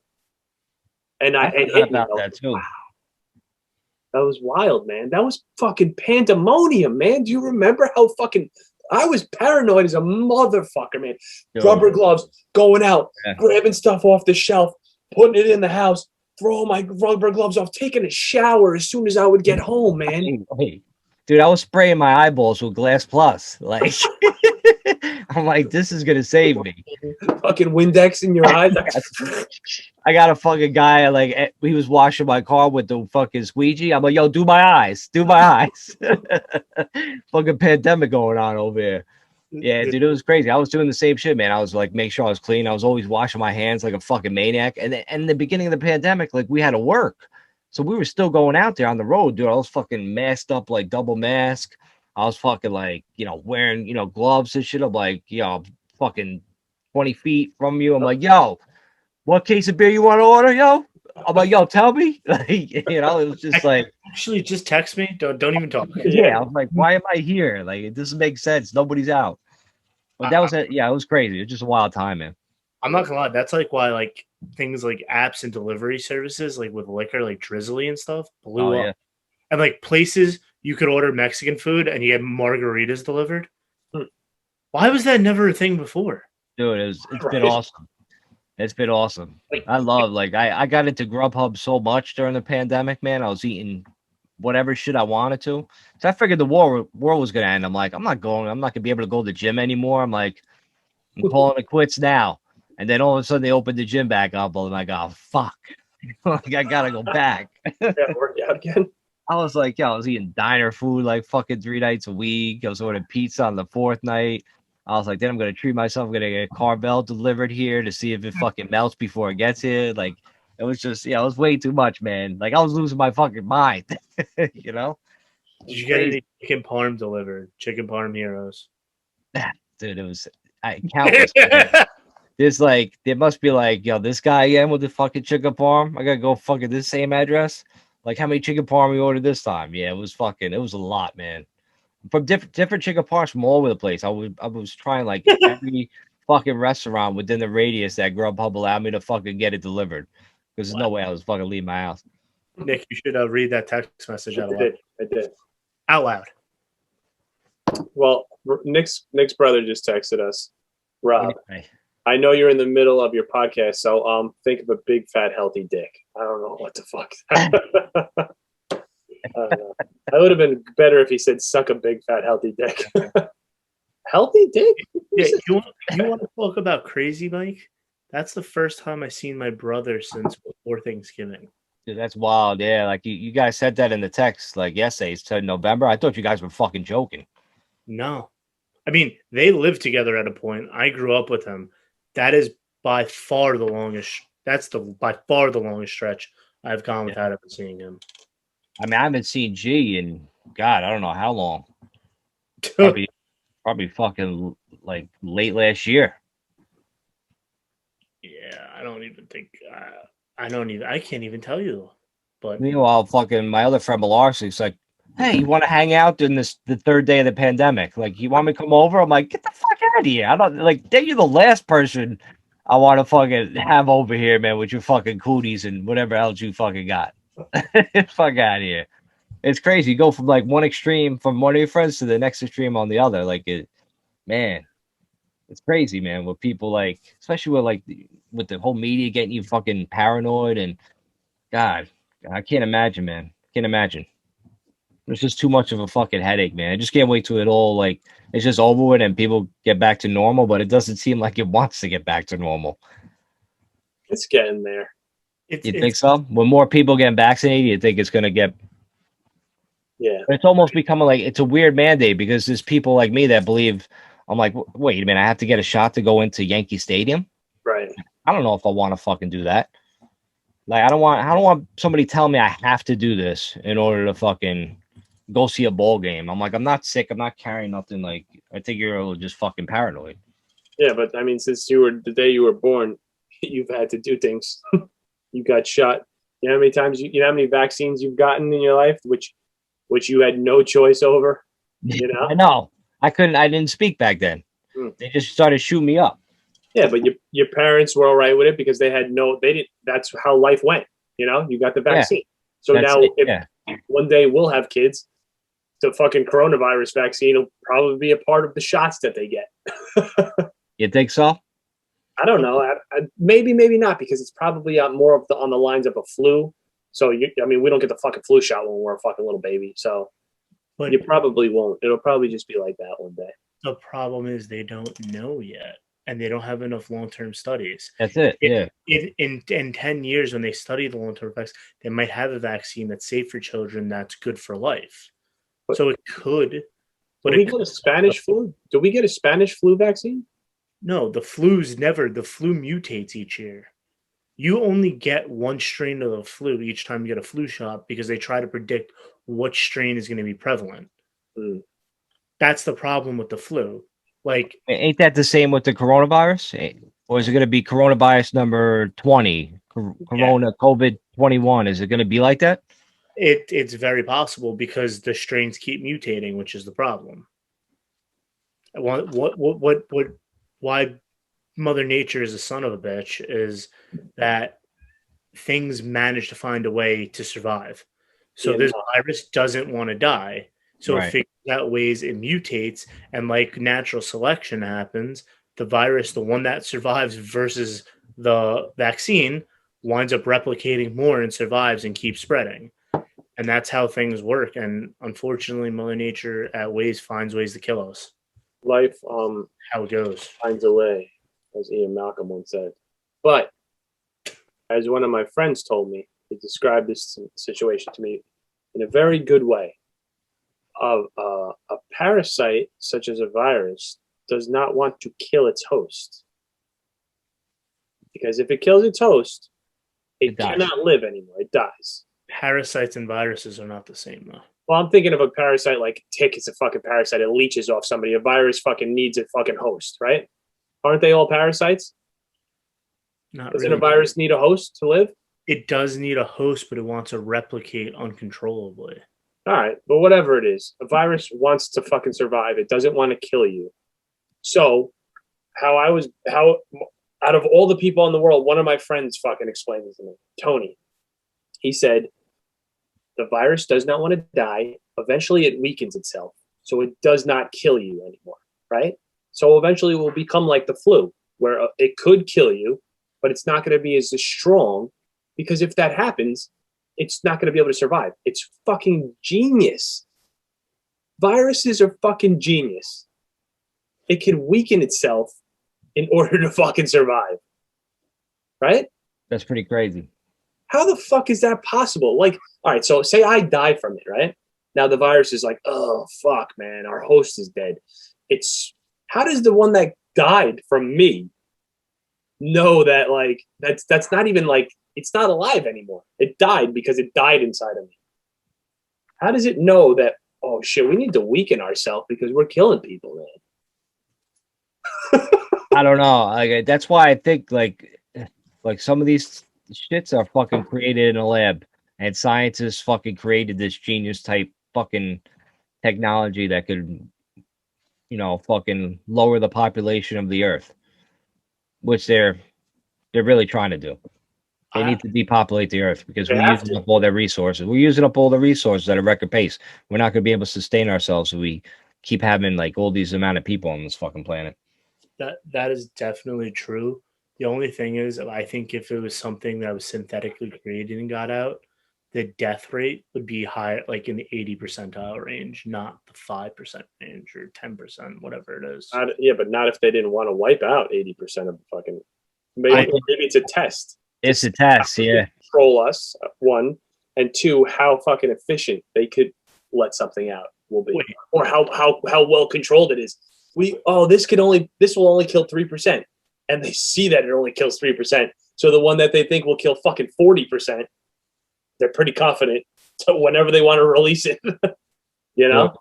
And it hit me that too. Wow. That was wild, man. That was fucking pandemonium, man. Do you remember how fucking I was paranoid as a motherfucker, man. Rubber gloves, going out, grabbing stuff off the shelf, putting it in the house, throwing my rubber gloves off, taking a shower as soon as I would get home, man. Hey, dude, I was spraying my eyeballs with Glass Plus. Like, I'm like, this is gonna save me. Fucking Windex in your eyes. I got a fucking guy, like, he was washing my car with the fucking squeegee. I'm like, yo, do my eyes. Fucking pandemic going on over here. Yeah, dude, it was crazy. I was doing the same shit, man. I was like, make sure I was clean. I was always washing my hands like a fucking maniac. And then in the beginning of the pandemic, like, we had to work. So we were still going out there on the road, dude. I was fucking masked up, like double mask. I was fucking like, wearing, gloves and shit. I'm like, fucking 20 feet from you. I'm like, yo, what case of beer you want to order, yo? I'm like, yo, tell me. Like, it was just like, actually, just text me. Don't even talk. Yeah, I was like, why am I here? Like, it doesn't make sense. Nobody's out. But that was it. Yeah, it was crazy. It was just a wild time, man. I'm not gonna lie. That's like why like things like apps and delivery services, like with liquor, like Drizzly and stuff, blew up. Yeah. And like places you could order Mexican food and you get margaritas delivered. Why was that never a thing before? Dude, it's been awesome. It's been awesome. I love, I got into Grubhub so much during the pandemic, man. I was eating whatever shit I wanted to. So I figured the world was going to end. I'm like, I'm not going to be able to go to the gym anymore. I'm like, I'm calling it quits now. And then all of a sudden they opened the gym back up. I'm like, oh, fuck. Like, I gotta go back. Gotta work out again. I was like, yo, I was eating diner food like fucking 3 nights a week. I was ordering pizza on the fourth night. I was like, then I'm gonna treat myself. I'm gonna get Carvel delivered here to see if it fucking melts before it gets here. Like, it was just, yeah, it was way too much, man. Like, I was losing my fucking mind. You know? Did you get any chicken parm delivered? Chicken parm heroes. Dude, it was countless. Man. There's like, there must be like, yo, this guy again with the fucking chicken parm. I gotta go fucking this same address. Like, how many chicken parm we ordered this time? Yeah, it was a lot, man. From different chicken parms from all over the place. I was trying like every fucking restaurant within the radius that Grubhub allowed me to fucking get it delivered. Because there's no way I was fucking leaving my house. Nick, you should read that text message out loud. I did. Out loud. Well, Nick's brother just texted us. Rob, Anyway. I know you're in the middle of your podcast, so think of a big, fat, healthy dick. I don't know what the fuck. I don't know. That would have been better if he said, suck a big, fat, healthy dick. Healthy dick? Yeah, you want to talk about crazy, Mike? That's the first time I've seen my brother since before Thanksgiving. Dude, that's wild. Yeah, like you guys said that in the text, like yesterday, it's to November. I thought you guys were fucking joking. No. I mean, they lived together at a point. I grew up with him. That is by far the longest. That's by far the longest stretch I've gone without ever seeing him. I mean, I haven't seen G in God, I don't know how long. Probably fucking like late last year. Yeah, I don't even think. I can't even tell you. But meanwhile, fucking my other friend Malarsy's like, hey, you want to hang out in the third day of the pandemic? Like, you want me to come over? I'm like, get the fuck out of here. I don't like. You're the last person I want to fucking have over here, man, with your fucking cooties and whatever else you fucking got. Fuck out of here. It's crazy. You go from like one extreme from one of your friends to the next extreme on the other. Like, man, it's crazy, man. With people like, especially with the whole media getting you fucking paranoid and God, I can't imagine, man. Can't imagine. It's just too much of a fucking headache, man. I just can't wait till it all like it's just over with and people get back to normal. But it doesn't seem like it wants to get back to normal. It's getting there. You think so? When more people get vaccinated, you think it's gonna get? Yeah. It's almost becoming like it's a weird mandate because there's people like me that believe. I'm like, wait a minute, I have to get a shot to go into Yankee Stadium. Right. I don't know if I want to fucking do that. Like, I don't want somebody telling me I have to do this in order to fucking go see a ball game. I'm like, I'm not sick. I'm not carrying nothing. Like, I think you're just fucking paranoid. Yeah, but I mean, since the day you were born, you've had to do things. You got shot. You know how many times you know how many vaccines you've gotten in your life, which you had no choice over. You know. I know. I didn't speak back then. They just started shooting me up. Yeah, but your parents were all right with it because they didn't. That's how life went. You know, you got the vaccine. Yeah, so now, if one day we'll have kids, the fucking coronavirus vaccine will probably be a part of the shots that they get. You think so? I don't know. Maybe not, because it's probably more of on the lines of a flu. So I mean, we don't get the fucking flu shot when we're a fucking little baby. So, but you probably won't. It'll probably just be like that one day. The problem is they don't know yet, and they don't have enough long-term studies. That's it. In 10 years, when they study the long-term effects, they might have a vaccine that's safe for children, that's good for life. But, so it could. But did we get a Spanish flu? Did we get a Spanish flu vaccine? No, the flu mutates each year. You only get one strain of the flu each time you get a flu shot because they try to predict what strain is going to be prevalent. That's the problem with the flu. Like, ain't that the same with the coronavirus? Or is it going to be coronavirus number 20? COVID 21? Is it going to be like that? It's very possible because the strains keep mutating, which is the problem. Why Mother Nature is a son of a bitch is that things manage to find a way to survive. So this virus doesn't want to die. So it figures out ways, it mutates, and like natural selection happens, the virus, the one that survives versus the vaccine, winds up replicating more and survives and keeps spreading. And that's how things work. And unfortunately, Mother Nature finds ways to kill us. Life, how it goes, finds a way, as Ian Malcolm once said. But as one of my friends told me, he described this situation to me in a very good way. A parasite, such as a virus, does not want to kill its host. Because if it kills its host, it cannot live anymore. It dies. Parasites and viruses are not the same, though. Well, I'm thinking of a parasite like tick is a fucking parasite. It leeches off somebody. A virus fucking needs a fucking host, right? Aren't they all parasites? Doesn't a virus need a host to live? It does need a host, but it wants to replicate uncontrollably. All right, but whatever it is, a virus wants to fucking survive. It doesn't want to kill you. So, how out of all the people in the world, one of my friends fucking explained this to me, Tony. He said, the virus does not want to die. Eventually, it weakens itself, so it does not kill you anymore, right? So eventually, it will become like the flu, where it could kill you, but it's not going to be as strong, because if that happens, it's not going to be able to survive. It's fucking genius. Viruses are fucking genius. It can weaken itself in order to fucking survive. Right? That's pretty crazy. How the fuck is that possible? Like, all right, so say I die from it, right? Now the virus is like, oh, fuck, man, our host is dead. How does the one that died from me know that, like, that's not even, like, it's not alive anymore. It died because it died inside of me. How does it know that, oh, shit, we need to weaken ourselves because we're killing people, man? I don't know. Like, that's why I think, like some of these shits are fucking created in a lab, and scientists fucking created this genius type fucking technology that could, fucking lower the population of the earth, which they're really trying to do. They need to depopulate the earth because we're using up all their resources. We're using up all the resources at a record pace. We're not going to be able to sustain ourselves if we keep having like all these amount of people on this fucking planet. That is definitely true. The only thing is, I think if it was something that was synthetically created and got out, the death rate would be high, like in the 80 percentile range, not the 5% range or 10%, whatever it is. But not if they didn't want to wipe out 80% of the fucking. Maybe it's a test. It's a test, yeah. Control us, one, and two, how fucking efficient they could let something out will be, or how well controlled it is. This will only kill 3%, and they see that it only kills 3%. So the one that they think will kill fucking 40%, they're pretty confident. So whenever they want to release it, Well,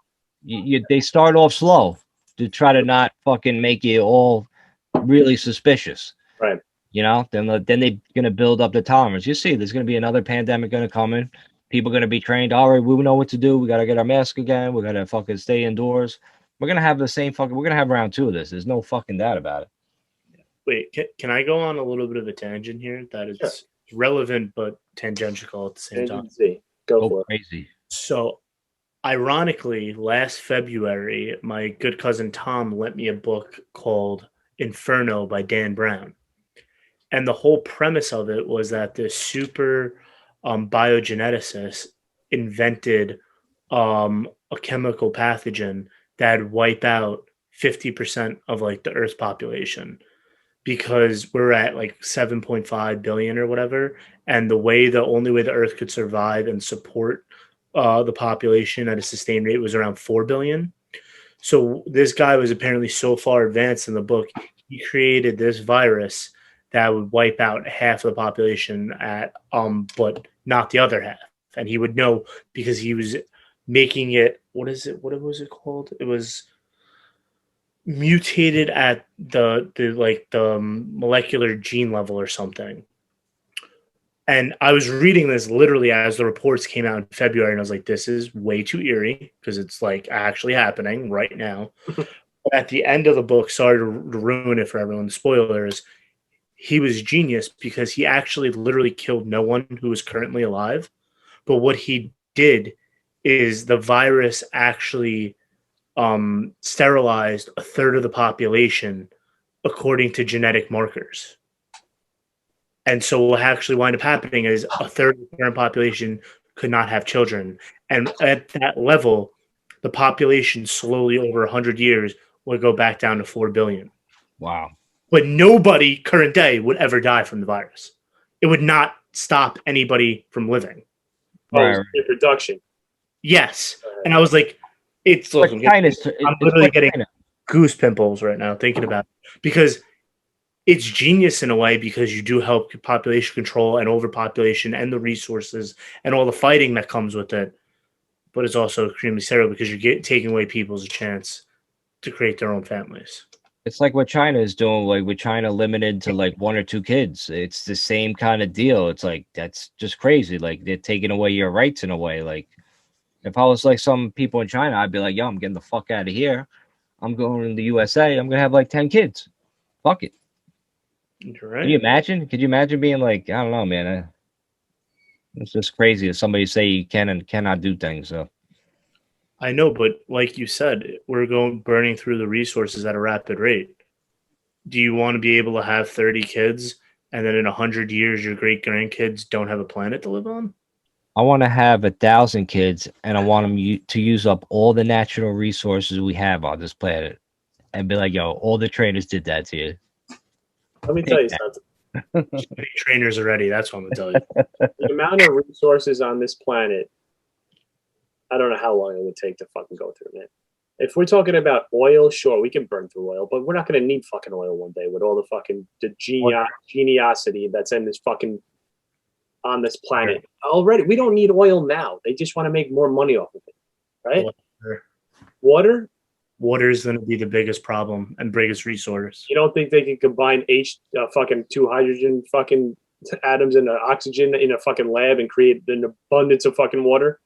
they start off slow to try to not fucking make you all really suspicious, right? Then they're gonna build up the tolerance. You see, there's gonna be another pandemic gonna come in. People are gonna be trained. All right, we know what to do. We gotta get our mask again. We gotta fucking stay indoors. We're gonna have the same fucking. We're gonna have round 2 of this. There's no fucking doubt about it. Wait, can I go on a little bit of a tangent here? That is relevant but tangential at the same time. Go for it. Crazy. So, ironically, last February, my good cousin Tom lent me a book called Inferno by Dan Brown. And the whole premise of it was that this super biogeneticist invented a chemical pathogen that would wipe out 50% of like the Earth's population, because we're at like 7.5 billion or whatever. And the only way the Earth could survive and support the population at a sustained rate was around 4 billion. So this guy was apparently so far advanced in the book, he created this virus that would wipe out half of the population but not the other half. And he would know because he was making it, what was it called? It was mutated at the molecular gene level or something. And I was reading this literally as the reports came out in February, and I was like, this is way too eerie because it's like actually happening right now. At the end of the book, sorry to ruin it for everyone, spoilers, he was genius because he actually literally killed no one who was currently alive. But what he did is the virus actually sterilized a third of the population according to genetic markers. And so what actually wound up happening is a third of the current population could not have children. And at that level, the population slowly over 100 years would go back down to 4 billion. Wow. But nobody current day would ever die from the virus. it would not stop anybody from living. Right. Reproduction. Yes. And I was like, it's look, I'm literally getting goose pimples right now thinking about it, because it's genius in a way, because you do help population control and overpopulation and the resources and all the fighting that comes with it. But it's also extremely sterile because you're taking away people's chance to create their own families. It's like what China is doing, like with China limited to like 1 or 2 kids. It's the same kind of deal. It's like, that's just crazy. Like, they're taking away your rights in a way. Like, if I was like some people in China, I'd be like, yo, I'm getting the fuck out of here. I'm going to the USA. I'm going to have like 10 kids. Fuck it. Right. Can you imagine? Could you imagine being like, I don't know, man. It's just crazy if somebody say you can and cannot do things. So I know, but like you said, we're burning through the resources at a rapid rate. Do you want to be able to have 30 kids and then in 100 years your great grandkids don't have a planet to live on? I want to have 1,000 kids, and I want them to use up all the natural resources we have on this planet, and be like, yo, all the trainers did that to you. Let me tell you something. Trainers are ready. That's what I'm gonna tell you. The amount of resources on this planet, I don't know how long it would take to fucking go through, man. If we're talking about oil, sure, we can burn through oil, but we're not going to need fucking oil one day with all the fucking geniosity that's in this fucking on this planet already. We don't need oil now. They just want to make more money off of it, right? Water is going to be the biggest problem and biggest resource. You don't think they can combine fucking 2 hydrogen fucking atoms and oxygen in a fucking lab and create an abundance of fucking water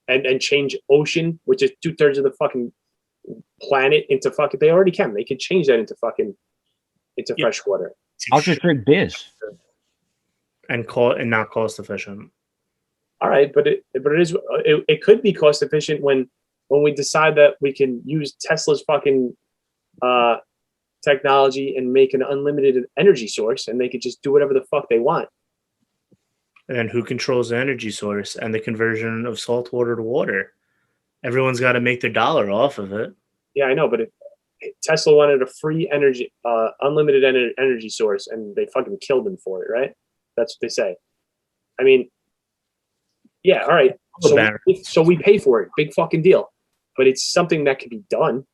and change ocean, which is 2/3 of the fucking planet, into fucking? They already can. They could change that into fresh water. I'll just drink beers and not cost efficient. All right, but it could be cost efficient when we decide that we can use Tesla's fucking technology and make an unlimited energy source, and they could just do whatever the fuck they want. And then who controls the energy source and the conversion of salt water to water? Everyone's got to make their dollar off of it. Yeah, I know, but if Tesla wanted a free energy, unlimited energy source, and they fucking killed him for it, right? That's what they say. I mean, yeah, all right. So we pay for it. Big fucking deal. But it's something that can be done.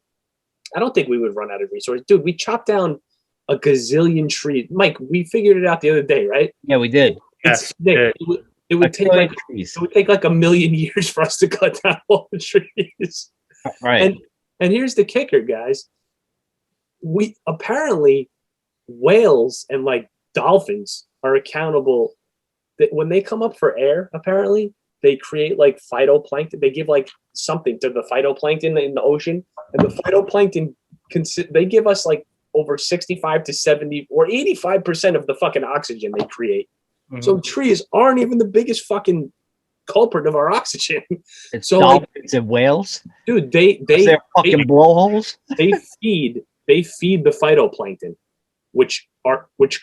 I don't think we would run out of resources. Dude, we chopped down a gazillion trees. Mike, we figured it out the other day, right? Yeah, we did. It would take like 1 million years for us to cut down all the trees. Right. And here's the kicker, guys. We apparently whales and like dolphins are accountable that when they come up for air, apparently they create like phytoplankton. They give like something to the phytoplankton in the ocean, and the phytoplankton they give us like over 65 to 70 or 85% of the fucking oxygen they create. Mm-hmm. So trees aren't even the biggest fucking culprit of our oxygen. It's so dolphins and whales, dude. They're fucking blowholes. They feed the phytoplankton, which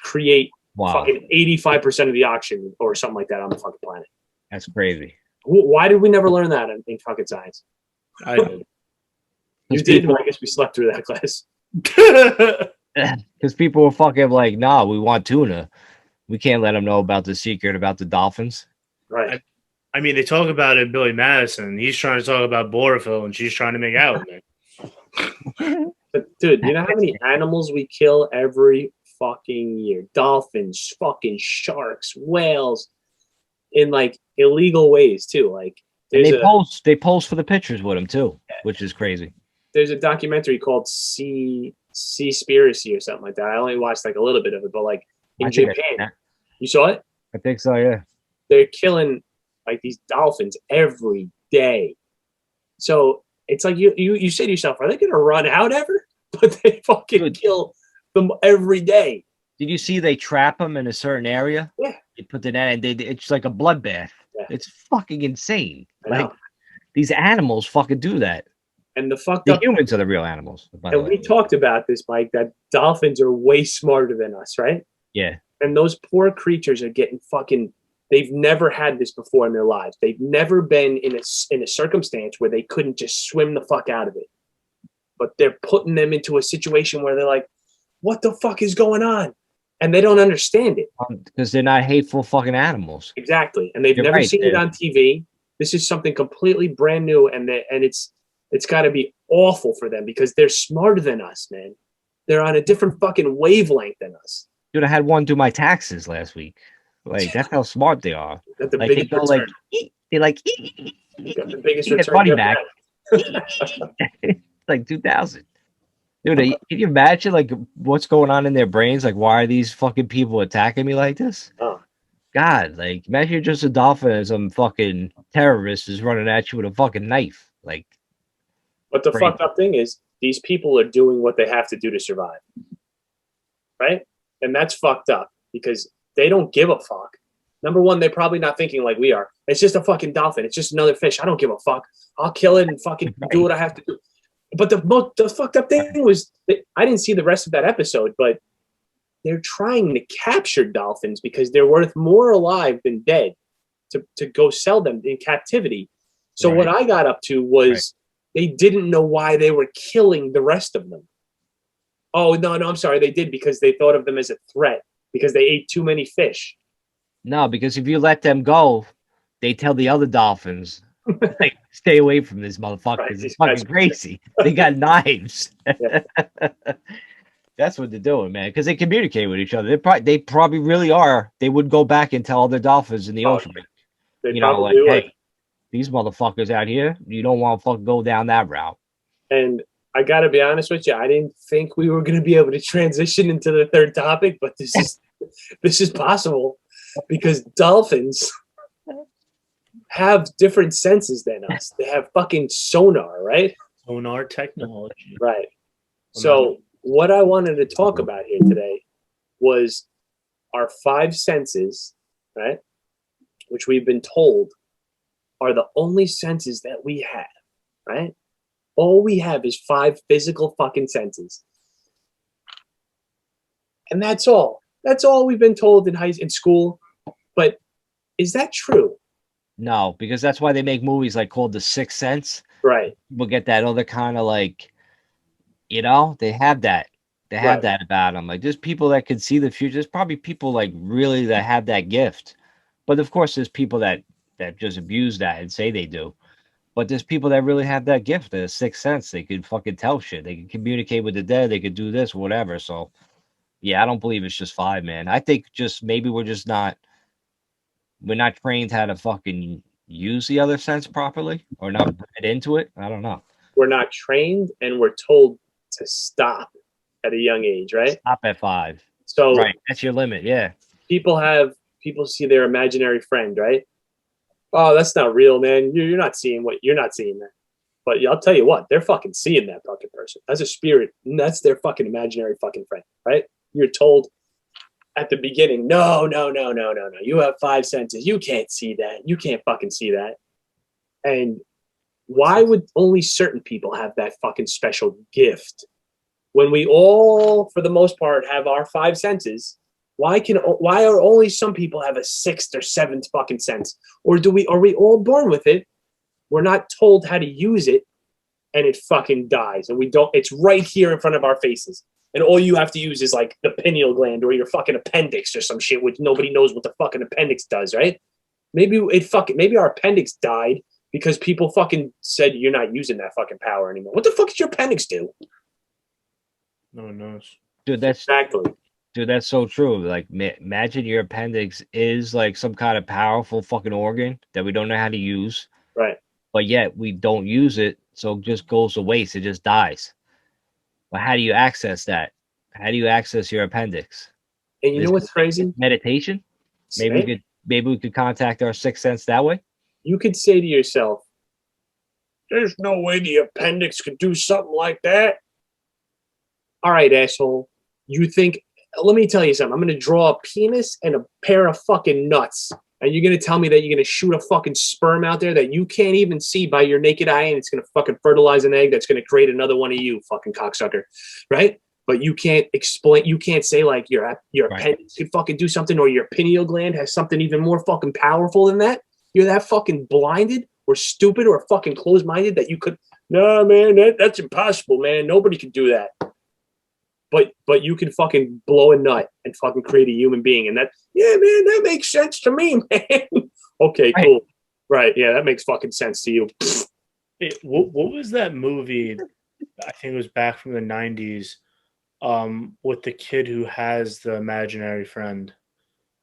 create fucking 85% of the oxygen or something like that on the fucking planet. That's crazy. Why did we never learn that in fucking science? I did. You did. I guess we slept through that class. Because people were fucking like, nah, we want tuna. We can't let them know about the secret about the dolphins. Right. I mean, they talk about it in Billy Madison. He's trying to talk about borophyll, and she's trying to make out with me. But, dude, you know how many animals we kill every fucking year? Dolphins, fucking sharks, whales, in like illegal ways too. Like they post for the pictures with them too, which is crazy. There's a documentary called Seaspiracy or something like that. I only watched like a little bit of it, but like in Japan, you saw it? I think so, yeah. They're killing like these dolphins every day. So it's like you say to yourself, are they going to run out ever? But they fucking kill them every day. Did you see they trap them in a certain area? Yeah. They put it in, and it's like a bloodbath. Yeah. It's fucking insane. Like these animals fucking do that. And the humans are the real animals. And we talked about this, Mike, that dolphins are way smarter than us, right? Yeah. And those poor creatures are getting fucking. They've never had this before in their lives. They've never been in a circumstance where they couldn't just swim the fuck out of it. But they're putting them into a situation where they're like, what the fuck is going on? and they don't understand it. Because they're not hateful fucking animals. Exactly. And they've You're never right, seen it on TV. This is something completely brand new, and it's got to be awful for them because they're smarter than us, man. They're on a different fucking wavelength than us. Dude, I had one do my taxes last week. Like, that's how smart they are. Got the Like, biggest they go return. like, they're like, Got the biggest get return. money you've back. had. Like 2,000. Dude, can you imagine like what's going on in their brains? Like, why are these fucking people attacking me like this? Oh. God, like, imagine you're just a dolphin and some fucking terrorist is running at you with a fucking knife. Like, But the crazy. fucked up thing is, these people are doing what they have to do to survive, right? And that's fucked up because they don't give a fuck. Number one, they're probably not thinking like we are. It's just a fucking dolphin. It's just another fish. I don't give a fuck. I'll kill it and fucking do what I have to do. But the fucked up thing was, I didn't see the rest of that episode, but they're trying to capture dolphins because they're worth more alive than dead to go sell them in captivity. So what I got up to was they didn't know why they were killing the rest of them. Oh, no, I'm sorry. They did because they thought of them as a threat because they ate too many fish. No, because if you let them go, they tell the other dolphins, like, stay away from this motherfucker. Right, It's these fucking guys are crazy. They got knives. Yeah. That's what they're doing, man. Because they communicate with each other. They probably really are. They would go back and tell other dolphins in the ocean. They You know, like, probably would. hey, these motherfuckers out here, you don't want to fucking go down that route. And I got to be honest with you, I didn't think we were going to be able to transition into the third topic, but this is possible because dolphins have different senses than us. They have fucking sonar, right? Sonar technology. Right. So what I wanted to talk about here today was our five senses, right? Which we've been told are the only senses that we have, right? All we have is five physical fucking senses. And that's all. That's all we've been told in school. But is that true? No, because that's why they make movies like called The Sixth Sense. Right. People get that other kind of like, you know, they have that. They have Right. that about them. Like, there's people that can see the future. There's probably people like really that have that gift. But of course, there's people that just abuse that and say they do. But there's people that really have that gift, the sixth sense. They can fucking tell shit. They can communicate with the dead. They could do this, whatever. So, yeah, I don't believe it's just five, man. I think just maybe we're not trained how to fucking use the other sense properly or not bred into it. I don't know. We're not trained and we're told to stop at a young age, right? Stop at 5. So Right. That's your limit. Yeah. people see their imaginary friend, right? Oh, that's not real, man. You're not seeing that. But I'll tell you what, they're fucking seeing that fucking person. That's a spirit. And that's their fucking imaginary fucking friend, right? You're told at the beginning, no. You have five senses. You can't see that. You can't fucking see that. And why would only certain people have that fucking special gift? When we all, for the most part, have our five senses, why are only some people have a sixth or seventh fucking sense? Or are we all born with it? We're not told how to use it, and it fucking dies. And it's right here in front of our faces. And all you have to use is like the pineal gland or your fucking appendix or some shit, which nobody knows what the fucking appendix does, right? Maybe our appendix died because people fucking said you're not using that fucking power anymore. What the fuck does your appendix do? No one knows. Dude, that's Exactly. Dude, that's so true. Like, imagine your appendix is like some kind of powerful fucking organ that we don't know how to use, Right. but yet we don't use it, so it just goes to waste. It just dies. But how do you access that? How do you access your appendix? And you know what's crazy? Meditation? Maybe we could contact our sixth sense that way. You could say to yourself, "There's no way the appendix could do something like that." All right, asshole. Let me tell you something. I'm going to draw a penis and a pair of fucking nuts. And you're going to tell me that you're going to shoot a fucking sperm out there that you can't even see by your naked eye, and it's going to fucking fertilize an egg that's going to create another one of you, fucking cocksucker. Right? But you can't say like your appendix could fucking do something, or your pineal gland has something even more fucking powerful than that. You're that fucking blinded or stupid or fucking closed-minded that you could, no, man, that's impossible, man. Nobody could do that. but you can fucking blow a nut and fucking create a human being, and that, yeah, man, that makes sense to me, man. Okay, Right. cool. Right, yeah, that makes fucking sense to you. What was that movie? I think it was back from the 90s, with the kid who has the imaginary friend,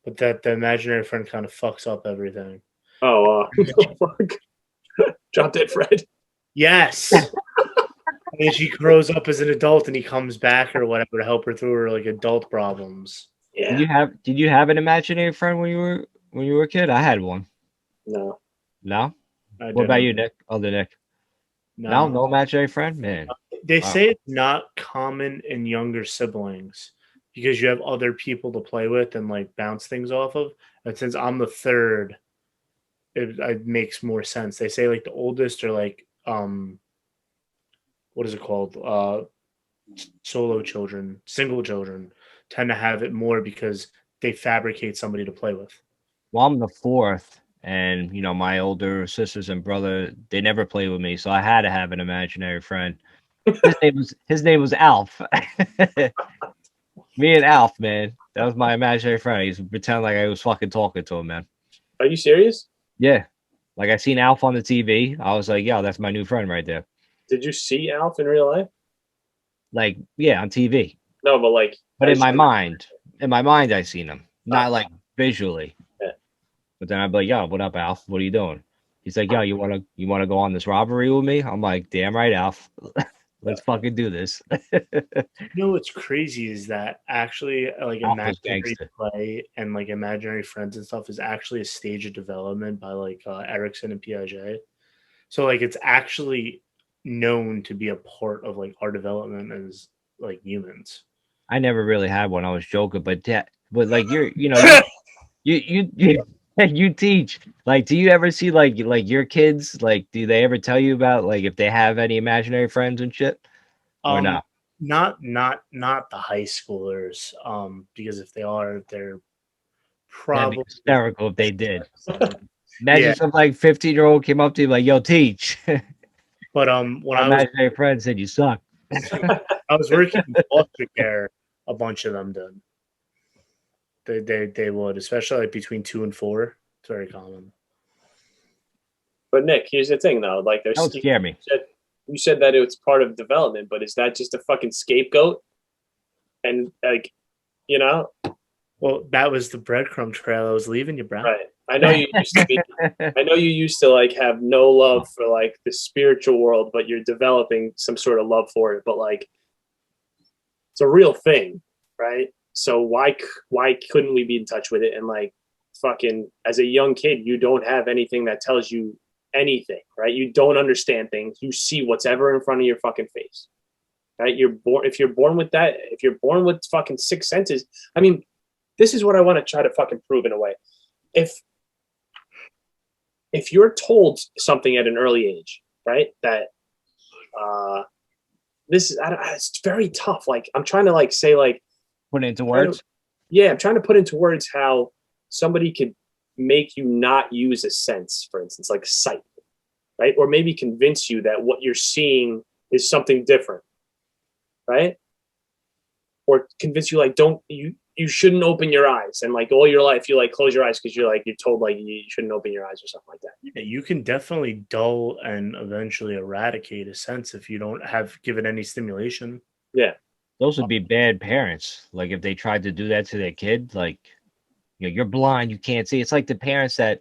but that the imaginary friend kind of fucks up everything. Oh, fuck. Drop Dead Fred. Yes. And she grows up as an adult and he comes back or whatever to help her through her like adult problems. Yeah. Did you have an imaginary friend when you were a kid? I had one. No. No? I What about didn't. you, Nick? Other Nick? No. No imaginary friend? Man. They Wow. say it's not common in younger siblings because you have other people to play with and like bounce things off of. And since I'm the third, it makes more sense. They say like the oldest are like what is it called? Solo children, single children tend to have it more because they fabricate somebody to play with. Well, I'm the fourth, and my older sisters and brother, they never played with me, so I had to have an imaginary friend. His name was Alf. Me and Alf, man. That was my imaginary friend. I used to pretend like I was fucking talking to him, man. Are you serious? Yeah. Like I seen Alf on the TV. I was like, yo, that's my new friend right there. Did you see Alf in real life? Like, yeah, on TV. No, but like. But in my mind, I seen him. Not like visually. Yeah. But then I'd be like, yo, what up, Alf? What are you doing? He's like, yo, you wanna go on this robbery with me? I'm like, damn right, Alf. Let's fucking do this. What's crazy is that actually like Alf was imaginary gangster. play and like imaginary friends and stuff is actually a stage of development by like Erickson and Piaget. So like it's actually known to be a part of like our development as like humans. I never really had one. I was joking, but like you teach. Like, do you ever see like your kids? Like, do they ever tell you about like if they have any imaginary friends and shit, or not? Not the high schoolers, because if they are, they're That'd be probably hysterical if they did. Imagine Yeah. some like 15-year-old came up to you like, "Yo, teach." But when My I was imaginary friend said you suck. working in foster care, a bunch of them did. They would, especially like between 2 and 4. It's very common. But Nick, here's the thing though. Like, That would scare me. You said that it's part of development, but is that just a fucking scapegoat? And like, you know, Well, that was the breadcrumb trail I was leaving you, bro. right? I know you used to be. I know you used to like have no love for like the spiritual world, but you're developing some sort of love for it. But like, it's a real thing, right? So why couldn't we be in touch with it? And like, fucking, as a young kid, you don't have anything that tells you anything, right? You don't understand things. You see what's ever in front of your fucking face, right? If you're born with that, if you're born with fucking six senses, I mean, this is what I want to try to fucking prove in a way. If you're told something at an early age, right, that it's very tough. Like, I'm trying to like say like Put it into words. I'm trying to put into words how somebody could make you not use a sense, for instance, like sight, right? Or maybe convince you that what you're seeing is something different, right? Or convince you like you shouldn't open your eyes, and like all your life you like close your eyes because you're told like you shouldn't open your eyes or something like that. Yeah, you can definitely dull and eventually eradicate a sense if you don't have given any stimulation. Yeah. Those would be bad parents. Like if they tried to do that to their kid, like you're blind, you can't see. It's like the parents that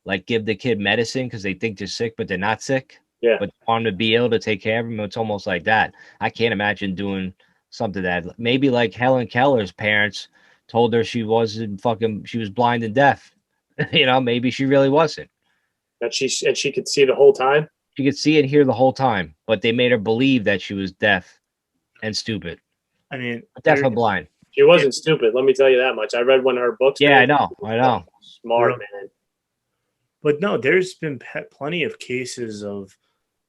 like give the kid medicine because they think they're sick, but they're not sick. Yeah. But want to be able to take care of them. It's almost like that. I can't imagine doing something that maybe like Helen Keller's parents told her she was blind and deaf. Maybe she really wasn't. And she could see the whole time. She could see and hear the whole time, but they made her believe that she was deaf and stupid. I mean, Deaf and blind. She wasn't stupid. Let me tell you that much. I read one of her books. Yeah, man. I know. Smart, man. But no, there's been plenty of cases of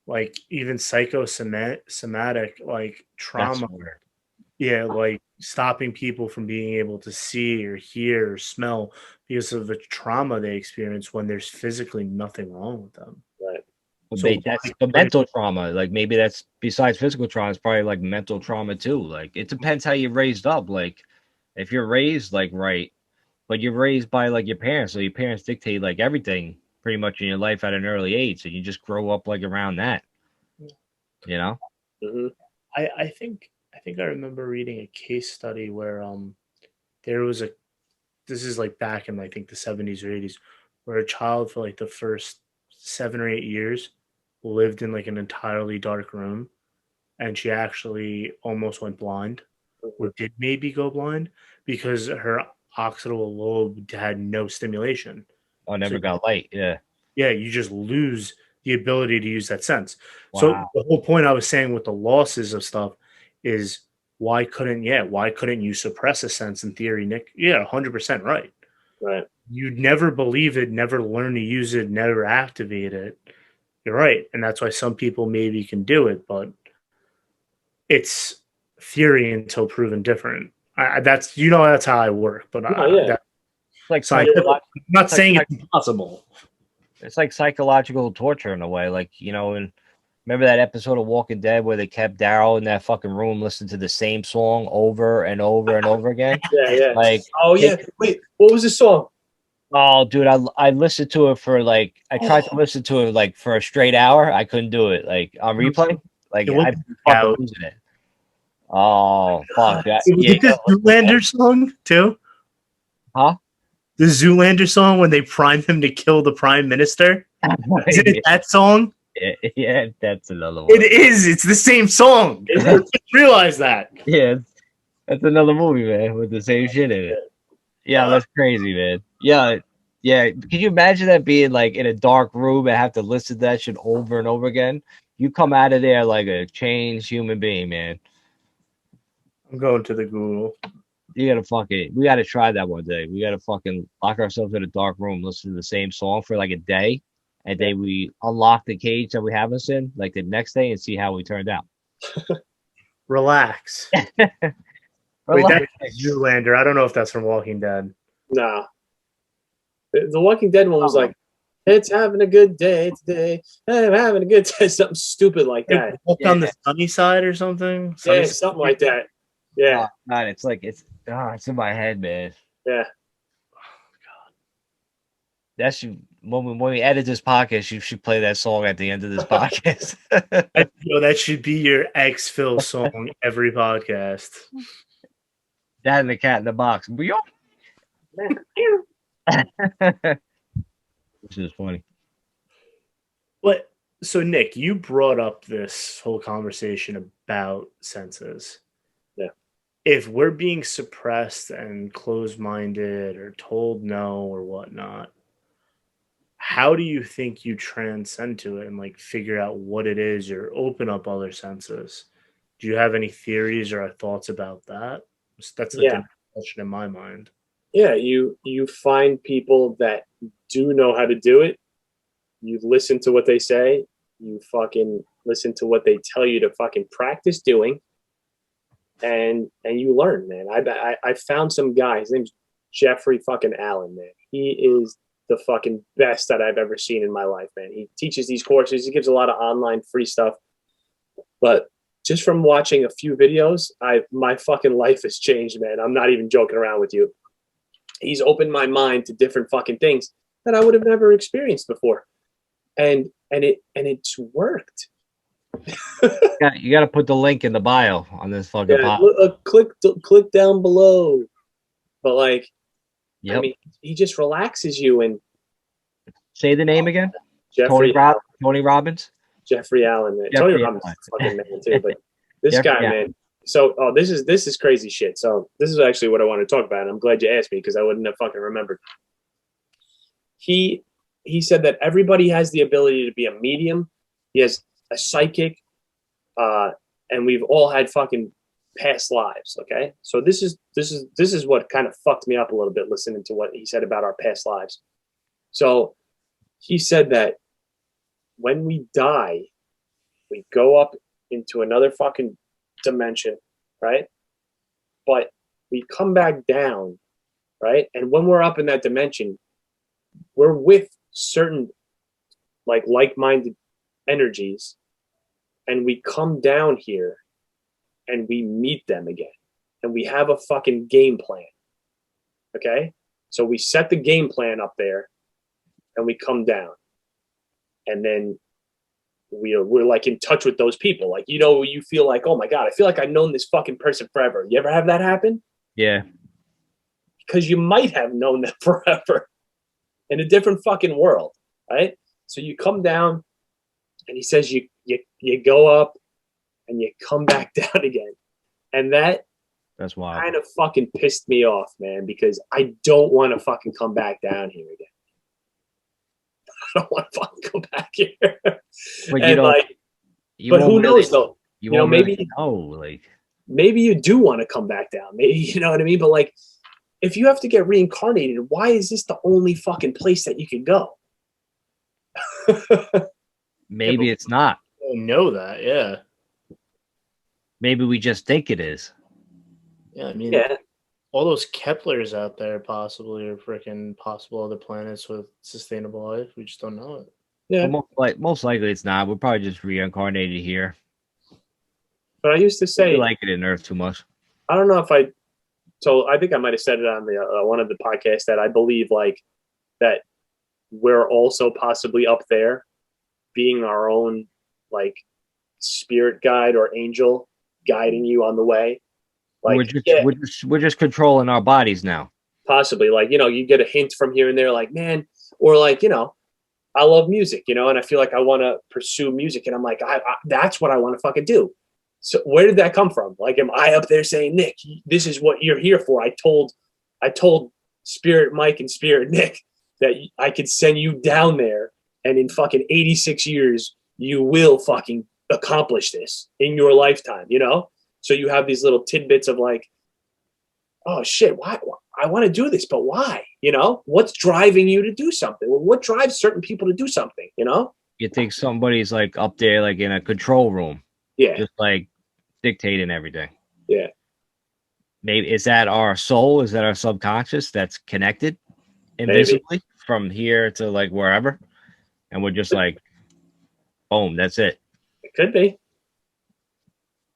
like even psychosomatic like trauma. Yeah, like stopping people from being able to see or hear or smell because of the trauma they experience when there's physically nothing wrong with them. Right. So That's the mental trauma. Like maybe that's besides physical trauma, it's probably like mental trauma too. Like it depends how you're raised up. Like if you're raised like right, but you're raised by like your parents, so your parents dictate like everything pretty much in your life at an early age, so you just grow up like around that. You know? Mm-hmm. I think I remember reading a case study where there was a this is like back in I think the 70s or 80s where a child for like the first 7 or 8 years lived in like an entirely dark room, and she actually almost went blind or did maybe go blind because her occipital lobe had no stimulation. I So never got light. Yeah. yeah, you just lose the ability to use that sense. So Wow. the whole point I was saying with the losses of stuff is why couldn't you suppress a sense in theory, Nick? Yeah, 100% right. Right. You'd never believe it, never learn to use it, never activate it. You're right. And that's why some people maybe can do it, but it's theory until proven different. That's how I work, but No, yeah. that It's like scientific. I'm not it's like saying it's impossible. it's like psychological torture in a way. Like, you know, and remember that episode of Walking Dead where they kept Daryl in that fucking room listening to the same song over and over and over again? Yeah, yeah. Like, Oh yeah. Wait, what was the song? oh, dude, I listened to it for like I tried to listen to it like for a straight hour. I couldn't do it. Like on replay, like It I was fucking out. losing it. Oh fuck that! Was Yeah, it the Zoolander song too? huh? The Zoolander song when they primed him to kill the prime minister? Isn't it that song? Yeah, yeah, that's another one. It is. It's the same song. I didn't realize that. Yeah, that's another movie, man, with the same shit in it. Yeah, that's crazy, man. Yeah, yeah. Can you imagine that being like in a dark room and have to listen to that shit over and over again? You come out of there like a changed human being, man. I'm going to the Google. You gotta fucking, we gotta try that one day. We gotta fucking lock ourselves in a dark room, listen to the same song for like a day, and then we unlock the cage that we have us in, like the next day, and see how we turned out. Relax. Wait, that's Zoolander. I don't know if that's from Walking Dead. Nah. The Walking Dead one was like, it's having a good day today. I'm having a good day. Something stupid like that. Walk on the sunny side or something. Yeah, something like that. Yeah. Oh, God, it's like it's in my head, man. Yeah. That should when we edit this podcast, you should play that song at the end of this podcast. That should be your ex-Phil song every podcast. That and the cat in the box. Which is funny. But so Nick, you brought up this whole conversation about senses. Yeah. If we're being suppressed and closed-minded or told no or whatnot, how do you think you transcend to it and like figure out what it is or open up other senses? Do you have any theories or thoughts about that? That's like a question in my mind. Yeah, you find people that do know how to do it. You listen to what they say. You fucking listen to what they tell you to fucking practice doing, and you learn, man. I found some guy. His name's Jeffrey fucking Allen, man. He is the fucking best that I've ever seen in my life, man. He teaches these courses. He gives a lot of online free stuff, but just from watching a few videos, my fucking life has changed, man. I'm not even joking around with you. He's opened my mind to different fucking things that I would have never experienced before. And it's worked. You got to put the link in the bio on this fucking click down below. But like, yep. I mean, he just relaxes you. And say the name again. Tony Robbins. Jeffrey Allen. Man. Tony Robbins is a fucking man too. But this guy, man. So, this is crazy shit. So this is actually what I want to talk about. And I'm glad you asked me because I wouldn't have fucking remembered. He said that everybody has the ability to be a medium. He has a psychic, and we've all had fucking past lives. Okay, so this is what kind of fucked me up a little bit listening to what he said about our past lives. So he said that when we die, we go up into another fucking dimension, right? But we come back down, right? And when we're up in that dimension, we're with certain like-minded energies and we come down here and we meet them again and we have a fucking game plan. Okay? So we set the game plan up there and we come down. And then we're like in touch with those people. Like, you know, you feel like, oh my God, I feel like I've known this fucking person forever. You ever have that happen? Yeah. Because you might have known them forever in a different fucking world, right? So you come down and he says you go up and you come back down again. And that's wild. Kind of fucking pissed me off, man, because I don't want to fucking come back down here again. I don't want to fucking go back here. But you don't. Like, but who knows though? You know, maybe really know, like maybe you do want to come back down. Maybe, you know what I mean? But like, if you have to get reincarnated, why is this the only fucking place that you can go? Maybe it's not. I know that, yeah. Maybe we just think it is. Yeah, I mean, yeah. All those Keplers out there possibly are freaking possible other planets with sustainable life. We just don't know it. Yeah. Most likely it's not. We're probably just reincarnated here. But I used to say, we like it in Earth too much. I don't know if I think I might have said it on the one of the podcasts that I believe like that we're also possibly up there being our own like spirit guide or angel guiding you on the way. Like we're just controlling our bodies now. Possibly, like, you know, you get a hint from here and there, like, man, or like, you know, I love music, you know, and I feel like I want to pursue music, and I'm like, I that's what I want to fucking do. So where did that come from? Like, am I up there saying, Nick, this is what you're here for? I told Spirit Mike and Spirit Nick that I could send you down there, and in fucking 86 years, you will fucking accomplish this in your lifetime, you know? So you have these little tidbits of like, oh shit, why I want to do this, but why? You know, what's driving you to do something? Well, what drives certain people to do something? You know, you think somebody's like up there, like in a control room, just like dictating everything. Yeah, maybe is that our soul? Is that our subconscious that's connected invisibly from here to like wherever, and we're just like, boom, that's it. It could be.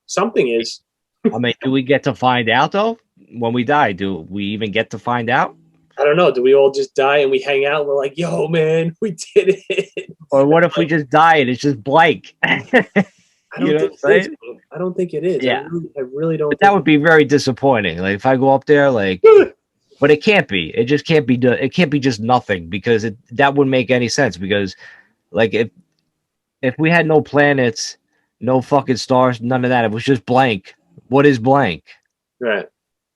Something is. I mean, do we get to find out though? When we die, do we even get to find out? I don't know. Do we all just die and we hang out and we're like, yo, man, we did it? Or what if we just die and it's just blank? I don't think it is. Yeah. I really don't. But that would be very disappointing. Like if I go up there, like, but it can't be. It just can't be. It can't be just nothing because that wouldn't make any sense. Because, like, if we had no planets, no fucking stars, none of that, it was just blank. What is blank? Right.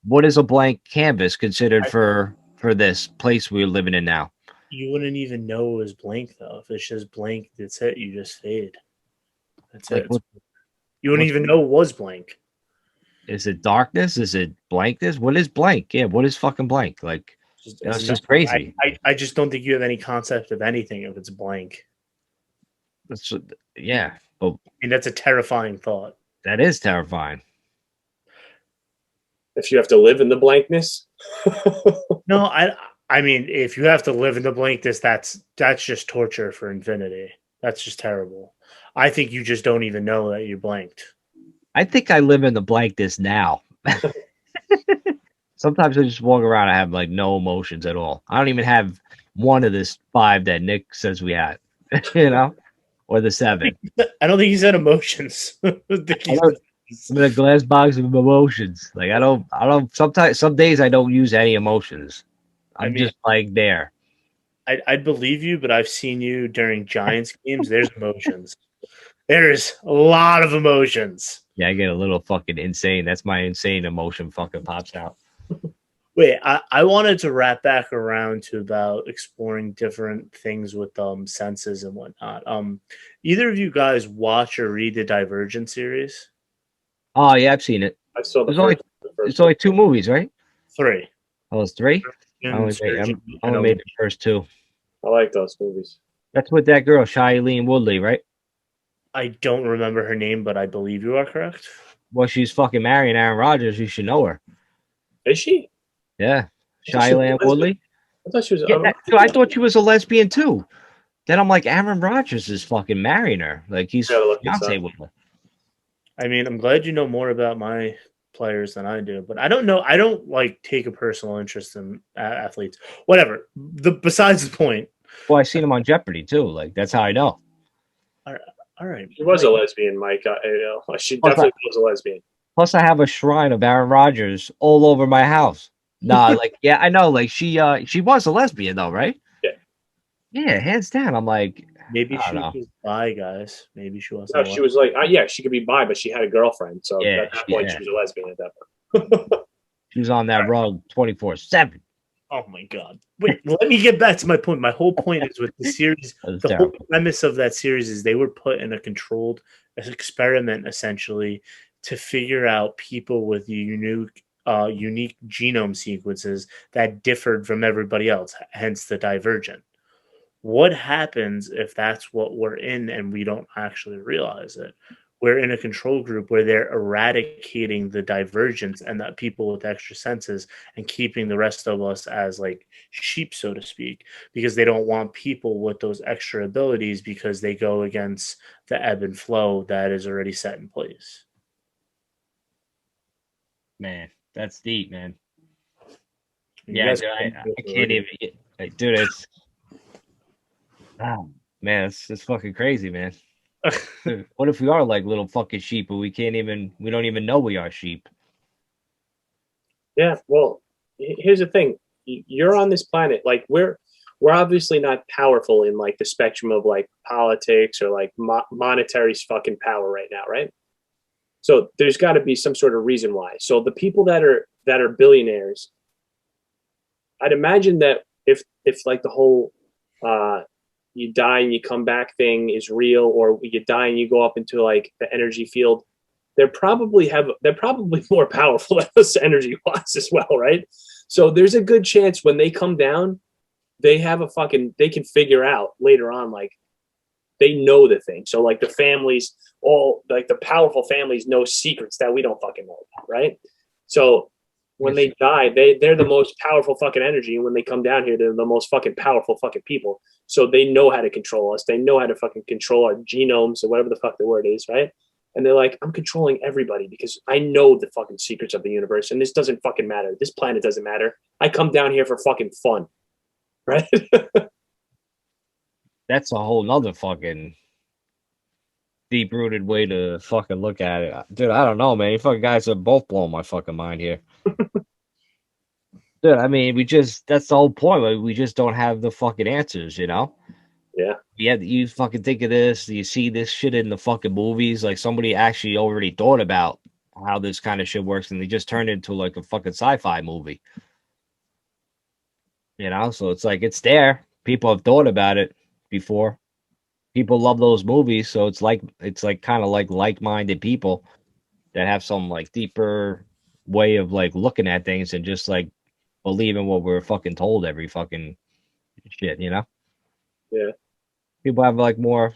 What is a blank canvas considered for this place we're living in now? You wouldn't even know it was blank though. If it's just blank, that's it. You just fade. That's like, it. You wouldn't even know it was blank. Is it darkness? Is it blankness? What is blank? Yeah, what is fucking blank? Like, that's just crazy. I just don't think you have any concept of anything if it's blank. That's yeah. But, that's a terrifying thought. That is terrifying. If you have to live in the blankness. No, I mean, if you have to live in the blankness, that's just torture for infinity. That's just terrible. I think you just don't even know that you're blanked. I think I live in the blankness now. Sometimes I just walk around and have like no emotions at all. I don't even have one of this 5 that Nick says we had, you know, or the 7. I don't think he said emotions. I'm in a glass box of emotions. Like I don't. Sometimes, some days I don't use any emotions. I'm just like there. I'd believe you, but I've seen you during Giants games. There's emotions. There's a lot of emotions. Yeah, I get a little fucking insane. That's my insane emotion fucking pops out. Wait, I wanted to wrap back around to about exploring different things with senses and whatnot. Either of you guys watch or read the Divergent series? Oh yeah, I've seen it. I saw it's only 2 movies, right? 3. Oh, it's 3. I only made the first 2. I like those movies. That's with that girl, Shailene Woodley, right? I don't remember her name, but I believe you are correct. Well, she's fucking marrying Aaron Rodgers. You should know her. Is she? Yeah, Shailene Woodley. I thought she was. Yeah, I thought she was a lesbian too. Then I'm like, Aaron Rodgers is fucking marrying her. Like he's Gotta look this fiance up. with her. I mean, I'm glad you know more about my players than I do, but I don't know. I don't like take a personal interest in athletes. Whatever. Besides the point. Well, I seen him on Jeopardy too. Like that's how I know. All right. She was a lesbian, Mike. She definitely was a lesbian. Plus, I have a shrine of Aaron Rodgers all over my house. Nah, like yeah, I know. Like she was a lesbian though, right? Yeah. Yeah, hands down. I'm like, Maybe I she don't know. was bi, guys. Maybe she wasn't. No, she was like, yeah, she could be bi, but she had a girlfriend. So Yeah, at that point, yeah. she was a lesbian at that point. She was on that rug 24/7. Oh my god! Wait, let me get back to my point. My whole point is with the series. That was The terrible. whole premise of that series is they were put in a controlled experiment, essentially, to figure out people with unique genome sequences that differed from everybody else. Hence the divergent. What happens if that's what we're in and we don't actually realize it? We're in a control group where they're eradicating the divergence and that people with extra senses and keeping the rest of us as like sheep, so to speak, because they don't want people with those extra abilities because they go against the ebb and flow that is already set in place. Man, that's deep, man. You Yeah, guys dude, can I can't even. Like, dude, it's oh man, it's fucking crazy, man. Dude, what if we are like little fucking sheep, but we don't even know we are sheep? Yeah, well, here's the thing. You're on this planet. Like we're obviously not powerful in like the spectrum of like politics or like monetary fucking power right now, right? So there's got to be some sort of reason why. So the people that are billionaires, I'd imagine that if like the whole you die and you come back thing is real, or you die and you go up into like the energy field, they're probably more powerful than us energy wise as well, right? So there's a good chance when they come down, they can figure out later on, like they know the thing. So like the families, all like the powerful families know secrets that we don't fucking know about, right? So when they die, they're the most powerful fucking energy. And when they come down here, they're the most fucking powerful fucking people. So they know how to control us. They know how to fucking control our genomes or whatever the fuck the word is, right? And they're like, I'm controlling everybody because I know the fucking secrets of the universe. And this doesn't fucking matter. This planet doesn't matter. I come down here for fucking fun, right? That's a whole nother fucking deep rooted way to fucking look at it, dude. I don't know, man. You fucking guys are both blowing my fucking mind here. Dude, I mean, that's the whole point. Like, we just don't have the fucking answers, you know? Yeah. You fucking think of this, you see this shit in the fucking movies, like somebody actually already thought about how this kind of shit works and they just turned it into like a fucking sci-fi movie. You know, so it's like it's there. People have thought about it before. People love those movies, so it's like kind of like like-minded people that have some like deeper way of like looking at things and just like believing what we're fucking told every fucking shit, you know? Yeah. People have like more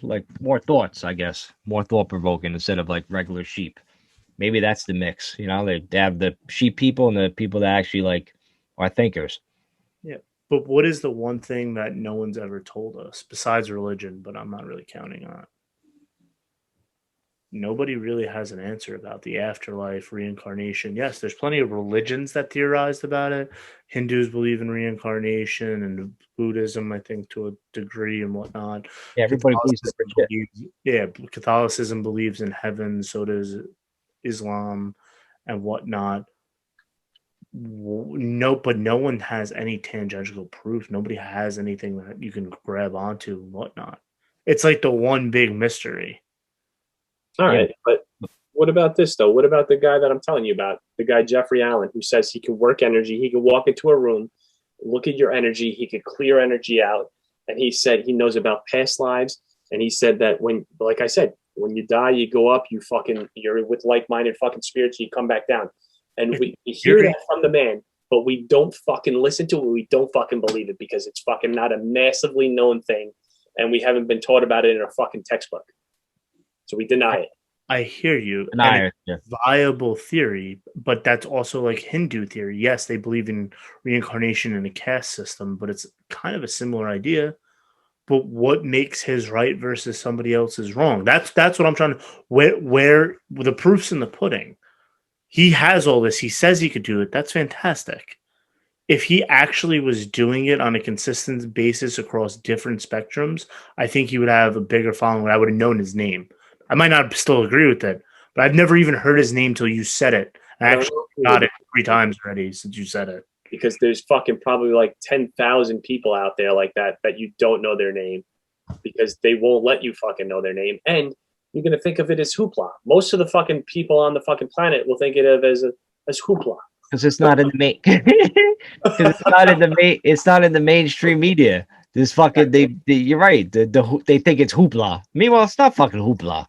thoughts, I guess, more thought provoking instead of like regular sheep. Maybe that's the mix, you know? They have the sheep people and the people that actually like are thinkers. Yeah. But what is the one thing that no one's ever told us besides religion, but I'm not really counting on it? Nobody really has an answer about the afterlife, reincarnation. Yes, there's plenty of religions that theorized about it. Hindus believe in reincarnation, and Buddhism, I think, to a degree and whatnot. Yeah, everybody believes different shit. Catholicism believes in heaven, so does Islam and whatnot. No, but no one has any tangential proof. Nobody has anything that you can grab onto and whatnot. It's like the one big mystery. All right, but what about this though? What about the guy that I'm telling you about? The guy Jeffrey Allen, who says he can work energy. He can walk into a room, look at your energy. He could clear energy out, and he said he knows about past lives. And he said that when, like I said, when you die, you go up. You're with like-minded fucking spirits. You come back down, and we hear that from the man, but we don't fucking listen to it. We don't fucking believe it because it's fucking not a massively known thing, and we haven't been taught about it in a fucking textbook. So we deny it. I hear you. And it's a viable theory, but that's also like Hindu theory. Yes, they believe in reincarnation in a caste system, but it's kind of a similar idea. But what makes his right versus somebody else's wrong? That's what I'm trying to. Where the proof's in the pudding. He has all this. He says he could do it. That's fantastic. If he actually was doing it on a consistent basis across different spectrums, I think he would have a bigger following. I would have known his name. I might not still agree with it, but I've never even heard his name till you said it. I actually got it 3 times already since you said it. Because there's fucking probably like 10,000 people out there like that you don't know their name because they won't let you fucking know their name. And you're going to think of it as hoopla. Most of the fucking people on the fucking planet will think of it as hoopla. Because it's not in the main. Because it's not in the mainstream media. This fucking you're right. They think it's hoopla. Meanwhile, it's not fucking hoopla.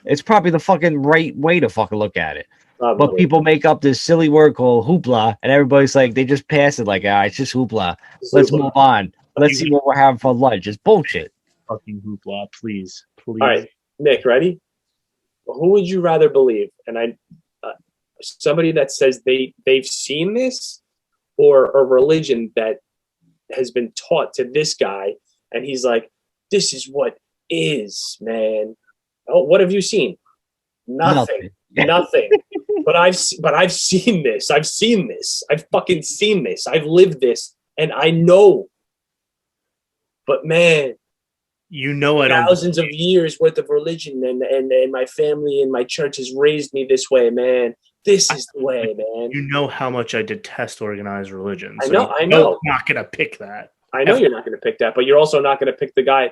It's probably the fucking right way to fucking look at it. Probably. But people make up this silly word called hoopla, and everybody's like, they just pass it like, it's just hoopla. Let's move on. Let's see what we're having for lunch. It's bullshit. Fucking hoopla, please. All right, Nick, ready? Who would you rather believe? And somebody that says they've seen this, or a religion that has been taught to this guy, and he's like, this is what is, man. Oh, what have you seen? Nothing. But I've seen this. I've seen this. I've fucking seen this. I've lived this, and I know. But man, I don't. Thousands of years worth of religion, and my family and my church has raised me this way, man. This is the way, man. You know how much I detest organized religion. I So know. I'm not gonna pick that. I know you're not going to pick that, but you're also not going to pick the guy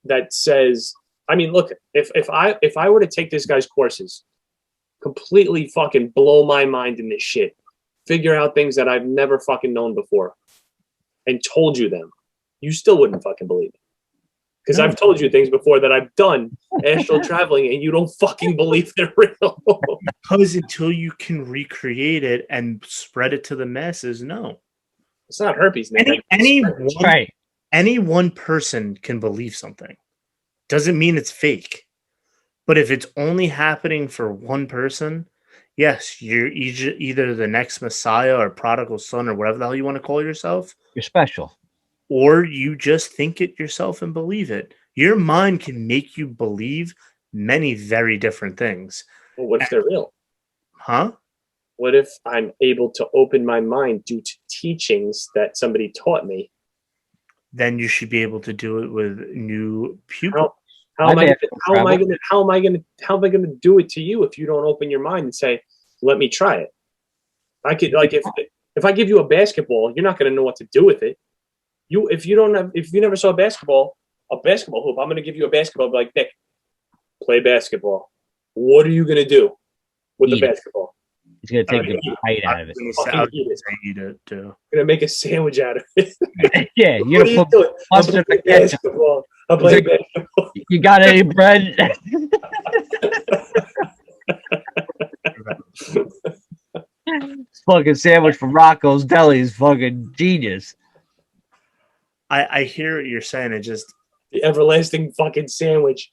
that says. I mean, look, if I were to take this guy's courses, completely fucking blow my mind in this shit, figure out things that I've never fucking known before, and told you them, you still wouldn't fucking believe it. Because I've told you things before that I've done astral traveling, and you don't fucking believe they're real. Because until you can recreate it and spread it to the masses, no. It's not herpes, Nick. Any one person can believe something. Doesn't mean it's fake. But if it's only happening for one person, yes, you're either the next Messiah or prodigal son or whatever the hell you want to call yourself. You're special. Or you just think it yourself and believe it. Your mind can make you believe many very different things. Well, what if they're real? Huh? What if I'm able to open my mind due to teachings that somebody taught me? Then you should be able to do it with new pupils. How am I going to do it to you if you don't open your mind and say, "Let me try it"? I could, like, if I give you a basketball, you're not going to know what to do with it. If you never saw a basketball hoop, I'm going to give you a basketball. Be like, Nick, play basketball. What are you going to do with the basketball? He's going to take the bite out of it. Eat it too. I'm going to make a sandwich out of it. Yeah, you're going to put mustard in basketball. I'm playing basketball. You got any bread? Fucking sandwich from Rocco's Deli is fucking genius. I hear what you're saying. It just the everlasting fucking sandwich.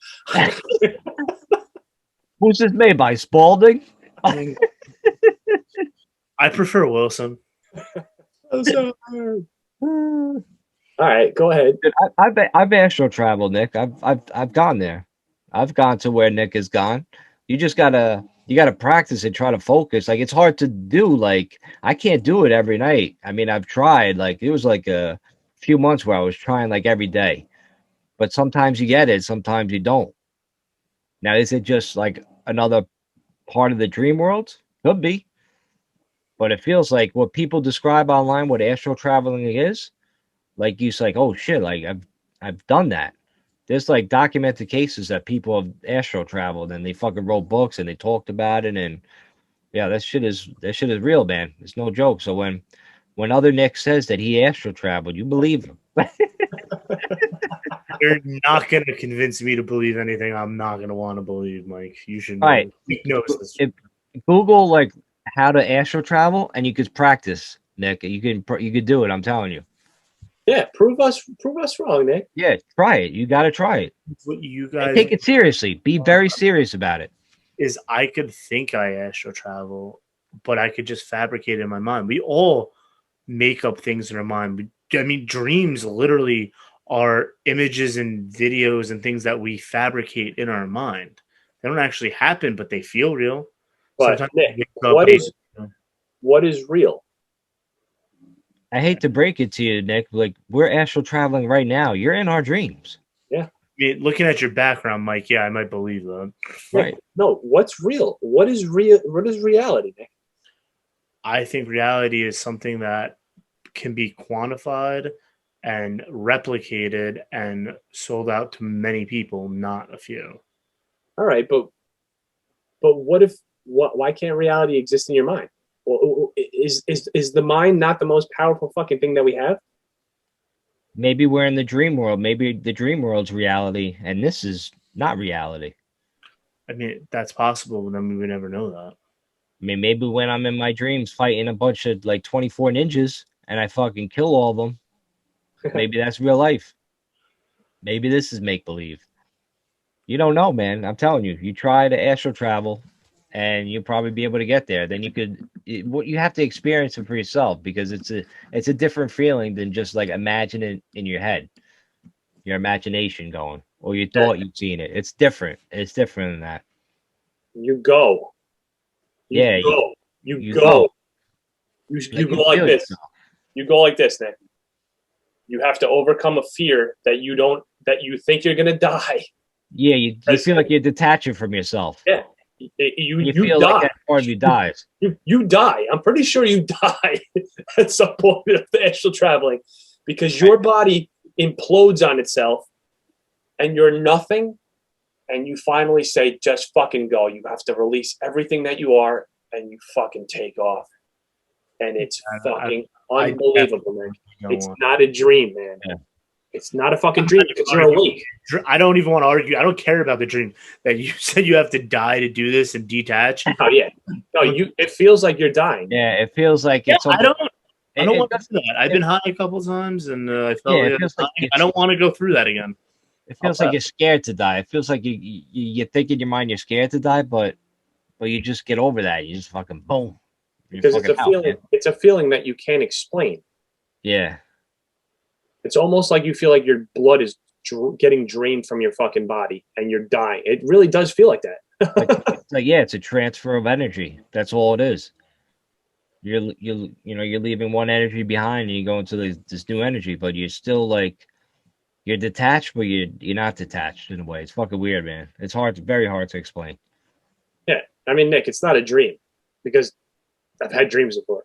Who's this made by? Spalding? I prefer Wilson. I'm so hard. All right, go ahead. I've astral traveled, Nick. I've gone there. I've gone to where Nick has gone. You just gotta practice and try to focus. Like, it's hard to do. Like, I can't do it every night. I mean, I've tried. Like, it was like a few months where I was trying like every day. But sometimes you get it, sometimes you don't. Now, is it just like another part of the dream world? Could be. But it feels like what people describe online what astral traveling is. Like, you say, like, oh shit, like I've done that. There's like documented cases that people have astral traveled and they fucking wrote books and they talked about it, and yeah, that shit is real, man. It's no joke. So when other Nick says that he astral traveled, you believe him. You're not going to convince me to believe anything I'm not going to want to believe, Mike. You should know. All right. Google like how to astral travel, and you could practice, Nick. You could do it. I'm telling you. Yeah, prove us wrong, Nick. Yeah, try it. You got to try it. What you guys take it seriously. Be very serious about it. Is I could think I astral travel, but I could just fabricate it in my mind. We all make up things in our mind. I mean, dreams literally are images and videos and things that we fabricate in our mind. They don't actually happen, but they feel real. But Sometimes Nick, you wake up what is real? I hate to break it to you, Nick. Like, we're astral traveling right now. You're in our dreams. Yeah. I mean, looking at your background, Mike, yeah, I might believe that. Right. Nick, no, what's real? What is real? What is reality, Nick? I think reality is something that can be quantified and replicated and sold out to many people, not a few. All right, but what if why can't reality exist in your mind? Well, is the mind not the most powerful fucking thing that we have? Maybe we're in the dream world. Maybe the dream world's reality, and this is not reality. I mean, that's possible, but then we would never know that. I mean, maybe when I'm in my dreams fighting a bunch of like 24 ninjas and I fucking kill all of them, maybe that's real life. Maybe this is make believe. You don't know, man. I'm telling you. You try to astral travel, and you'll probably be able to get there. Then you could. What you have to experience it for yourself, because it's a different feeling than just like imagining in your head, your imagination going, or you thought you'd seen it. It's different. It's different than that. You go. You Yeah, go. you You go. go. You Like, go like feel this. yourself. You go like this, Nick. You have to overcome a fear that you think you're gonna die. Yeah, you feel like you're detaching from yourself. Yeah. You You feel die. like that part of you dies. You die. I'm pretty sure you die at some point of the astral traveling, because your body implodes on itself and you're nothing, and you finally say, just fucking go. You have to release everything that you are and you fucking take off. And it's fucking unbelievable, man. It's not a dream, man. Yeah. It's not a fucking dream because you're awake. I don't even want to argue. I don't care about the dream that you said you have to die to do this and detach. Oh yeah, no, it feels like you're dying. Yeah, it feels like it's. I don't want to do that. I've been high a couple times and I felt it feels like I don't want to go through that again. It feels like you're scared to die. It feels like you think in your mind you're scared to die, but you just get over that. You just fucking boom. Because it's a feeling. Man. It's a feeling that you can't explain. Yeah. It's almost like you feel like your blood is getting drained from your fucking body and you're dying. It really does feel like that. It's a transfer of energy. That's all it is. You're leaving one energy behind and you go into this new energy, but you're still like, you're detached, but you're not detached in a way. It's fucking weird, man. It's very hard to explain. Yeah, I mean, Nick, it's not a dream because I've had dreams before.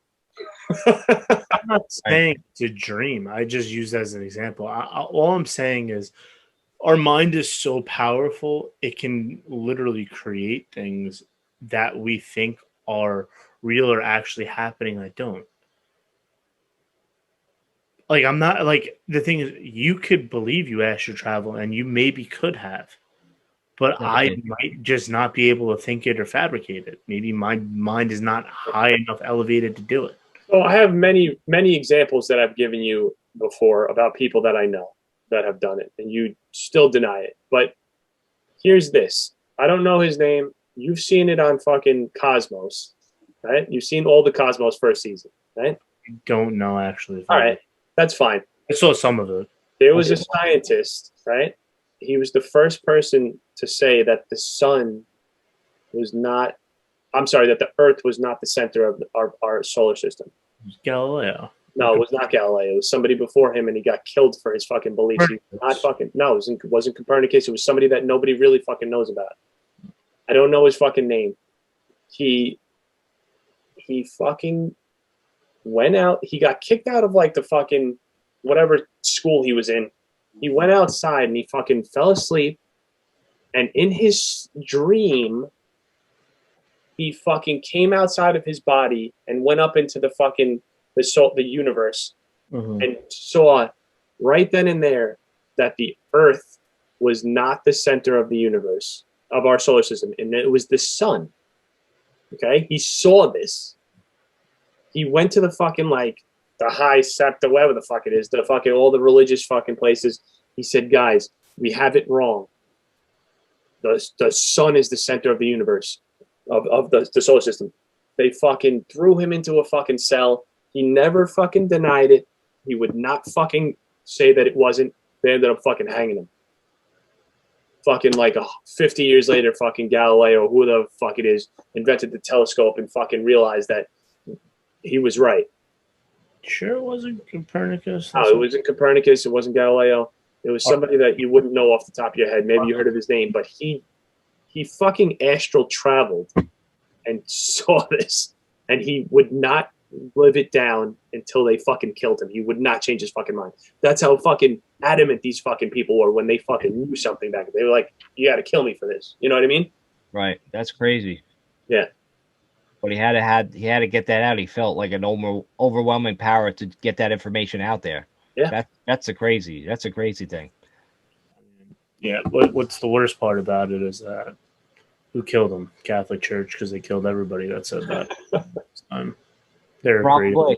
I'm not saying it's a dream. I just use that as an example. All I'm saying is our mind is so powerful, it can literally create things that we think are real or actually happening that don't. Like, I'm not like, the thing is, you could believe you astral travel and you maybe could have, but I might just not be able to think it or fabricate it. Maybe my mind is not high enough elevated to do it. So I have many examples that I've given you before about people that I know that have done it, and you still deny it. But here's this. I don't know his name. You've seen it on fucking Cosmos, right? You've seen all the Cosmos first season, right? I don't know, actually. All right. That's fine. I saw some of it. There was a scientist, right? He was the first person to say that the sun was not, that the Earth was not the center of our solar system. Galileo. No, it was not Galileo. It was somebody before him, and he got killed for his fucking beliefs. It wasn't Copernicus. It was somebody that nobody really fucking knows about. I don't know his fucking name. He fucking went out. He got kicked out of like the fucking whatever school he was in. He went outside and he fucking fell asleep. And in his dream, he fucking came outside of his body and went up into the fucking the universe, and saw right then and there that the Earth was not the center of the universe, of our solar system, and it was the sun. Okay, he saw this. He went to the fucking like the high septa, whatever the fuck it is, the fucking all the religious fucking places. He said, guys, we have it wrong. The sun is the center of the universe, of the solar system. They fucking threw him into a fucking cell. He never fucking denied it. He would not fucking say that it wasn't. They ended up fucking hanging him. Fucking like 50 years later, fucking Galileo, who the fuck it is, invented the telescope and fucking realized that he was right. Sure, it wasn't Copernicus. Oh, it wasn't Copernicus. It wasn't Galileo. It was somebody that you wouldn't know off the top of your head. Maybe you heard of his name, but he fucking astral traveled and saw this, and he would not live it down until they fucking killed him. He would not change his fucking mind. That's how fucking adamant these fucking people were when they fucking knew something back. They were like, "You got to kill me for this." You know what I mean? Right. That's crazy. Yeah. But he had to get that out. He felt like an overwhelming power to get that information out there. Yeah. That's a crazy thing. Yeah. What's the worst part about it is that who killed him? Catholic Church, because they killed everybody that said that. They're probably.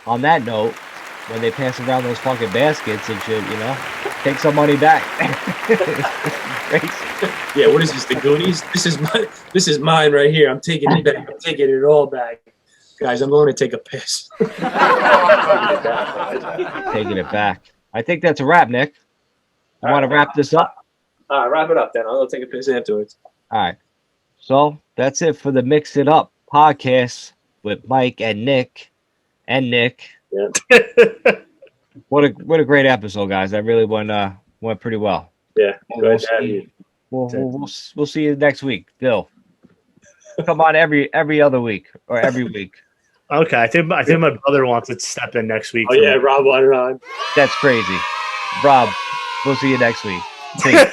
On that note, when they pass around those fucking baskets and shit, take some money back. Yeah, what is this? The Goonies? This is mine right here. I'm taking it back. I'm taking it all back. Guys, I'm going to take a piss. Taking it back. I think that's a wrap, Nick. You want to wrap this up? All right, wrap it up then. I'll take a piss afterwards. All right. So that's it for the Mix It Up podcast with Mike and Nick. Yeah. What a great episode, guys. That really went pretty well. Yeah. Glad to have you. We'll see you next week, Bill. Come on every other week or every week. Okay, I think my brother wants to step in next week. Oh yeah, Rob wanted on. That's crazy. Rob, we'll see you next week. Take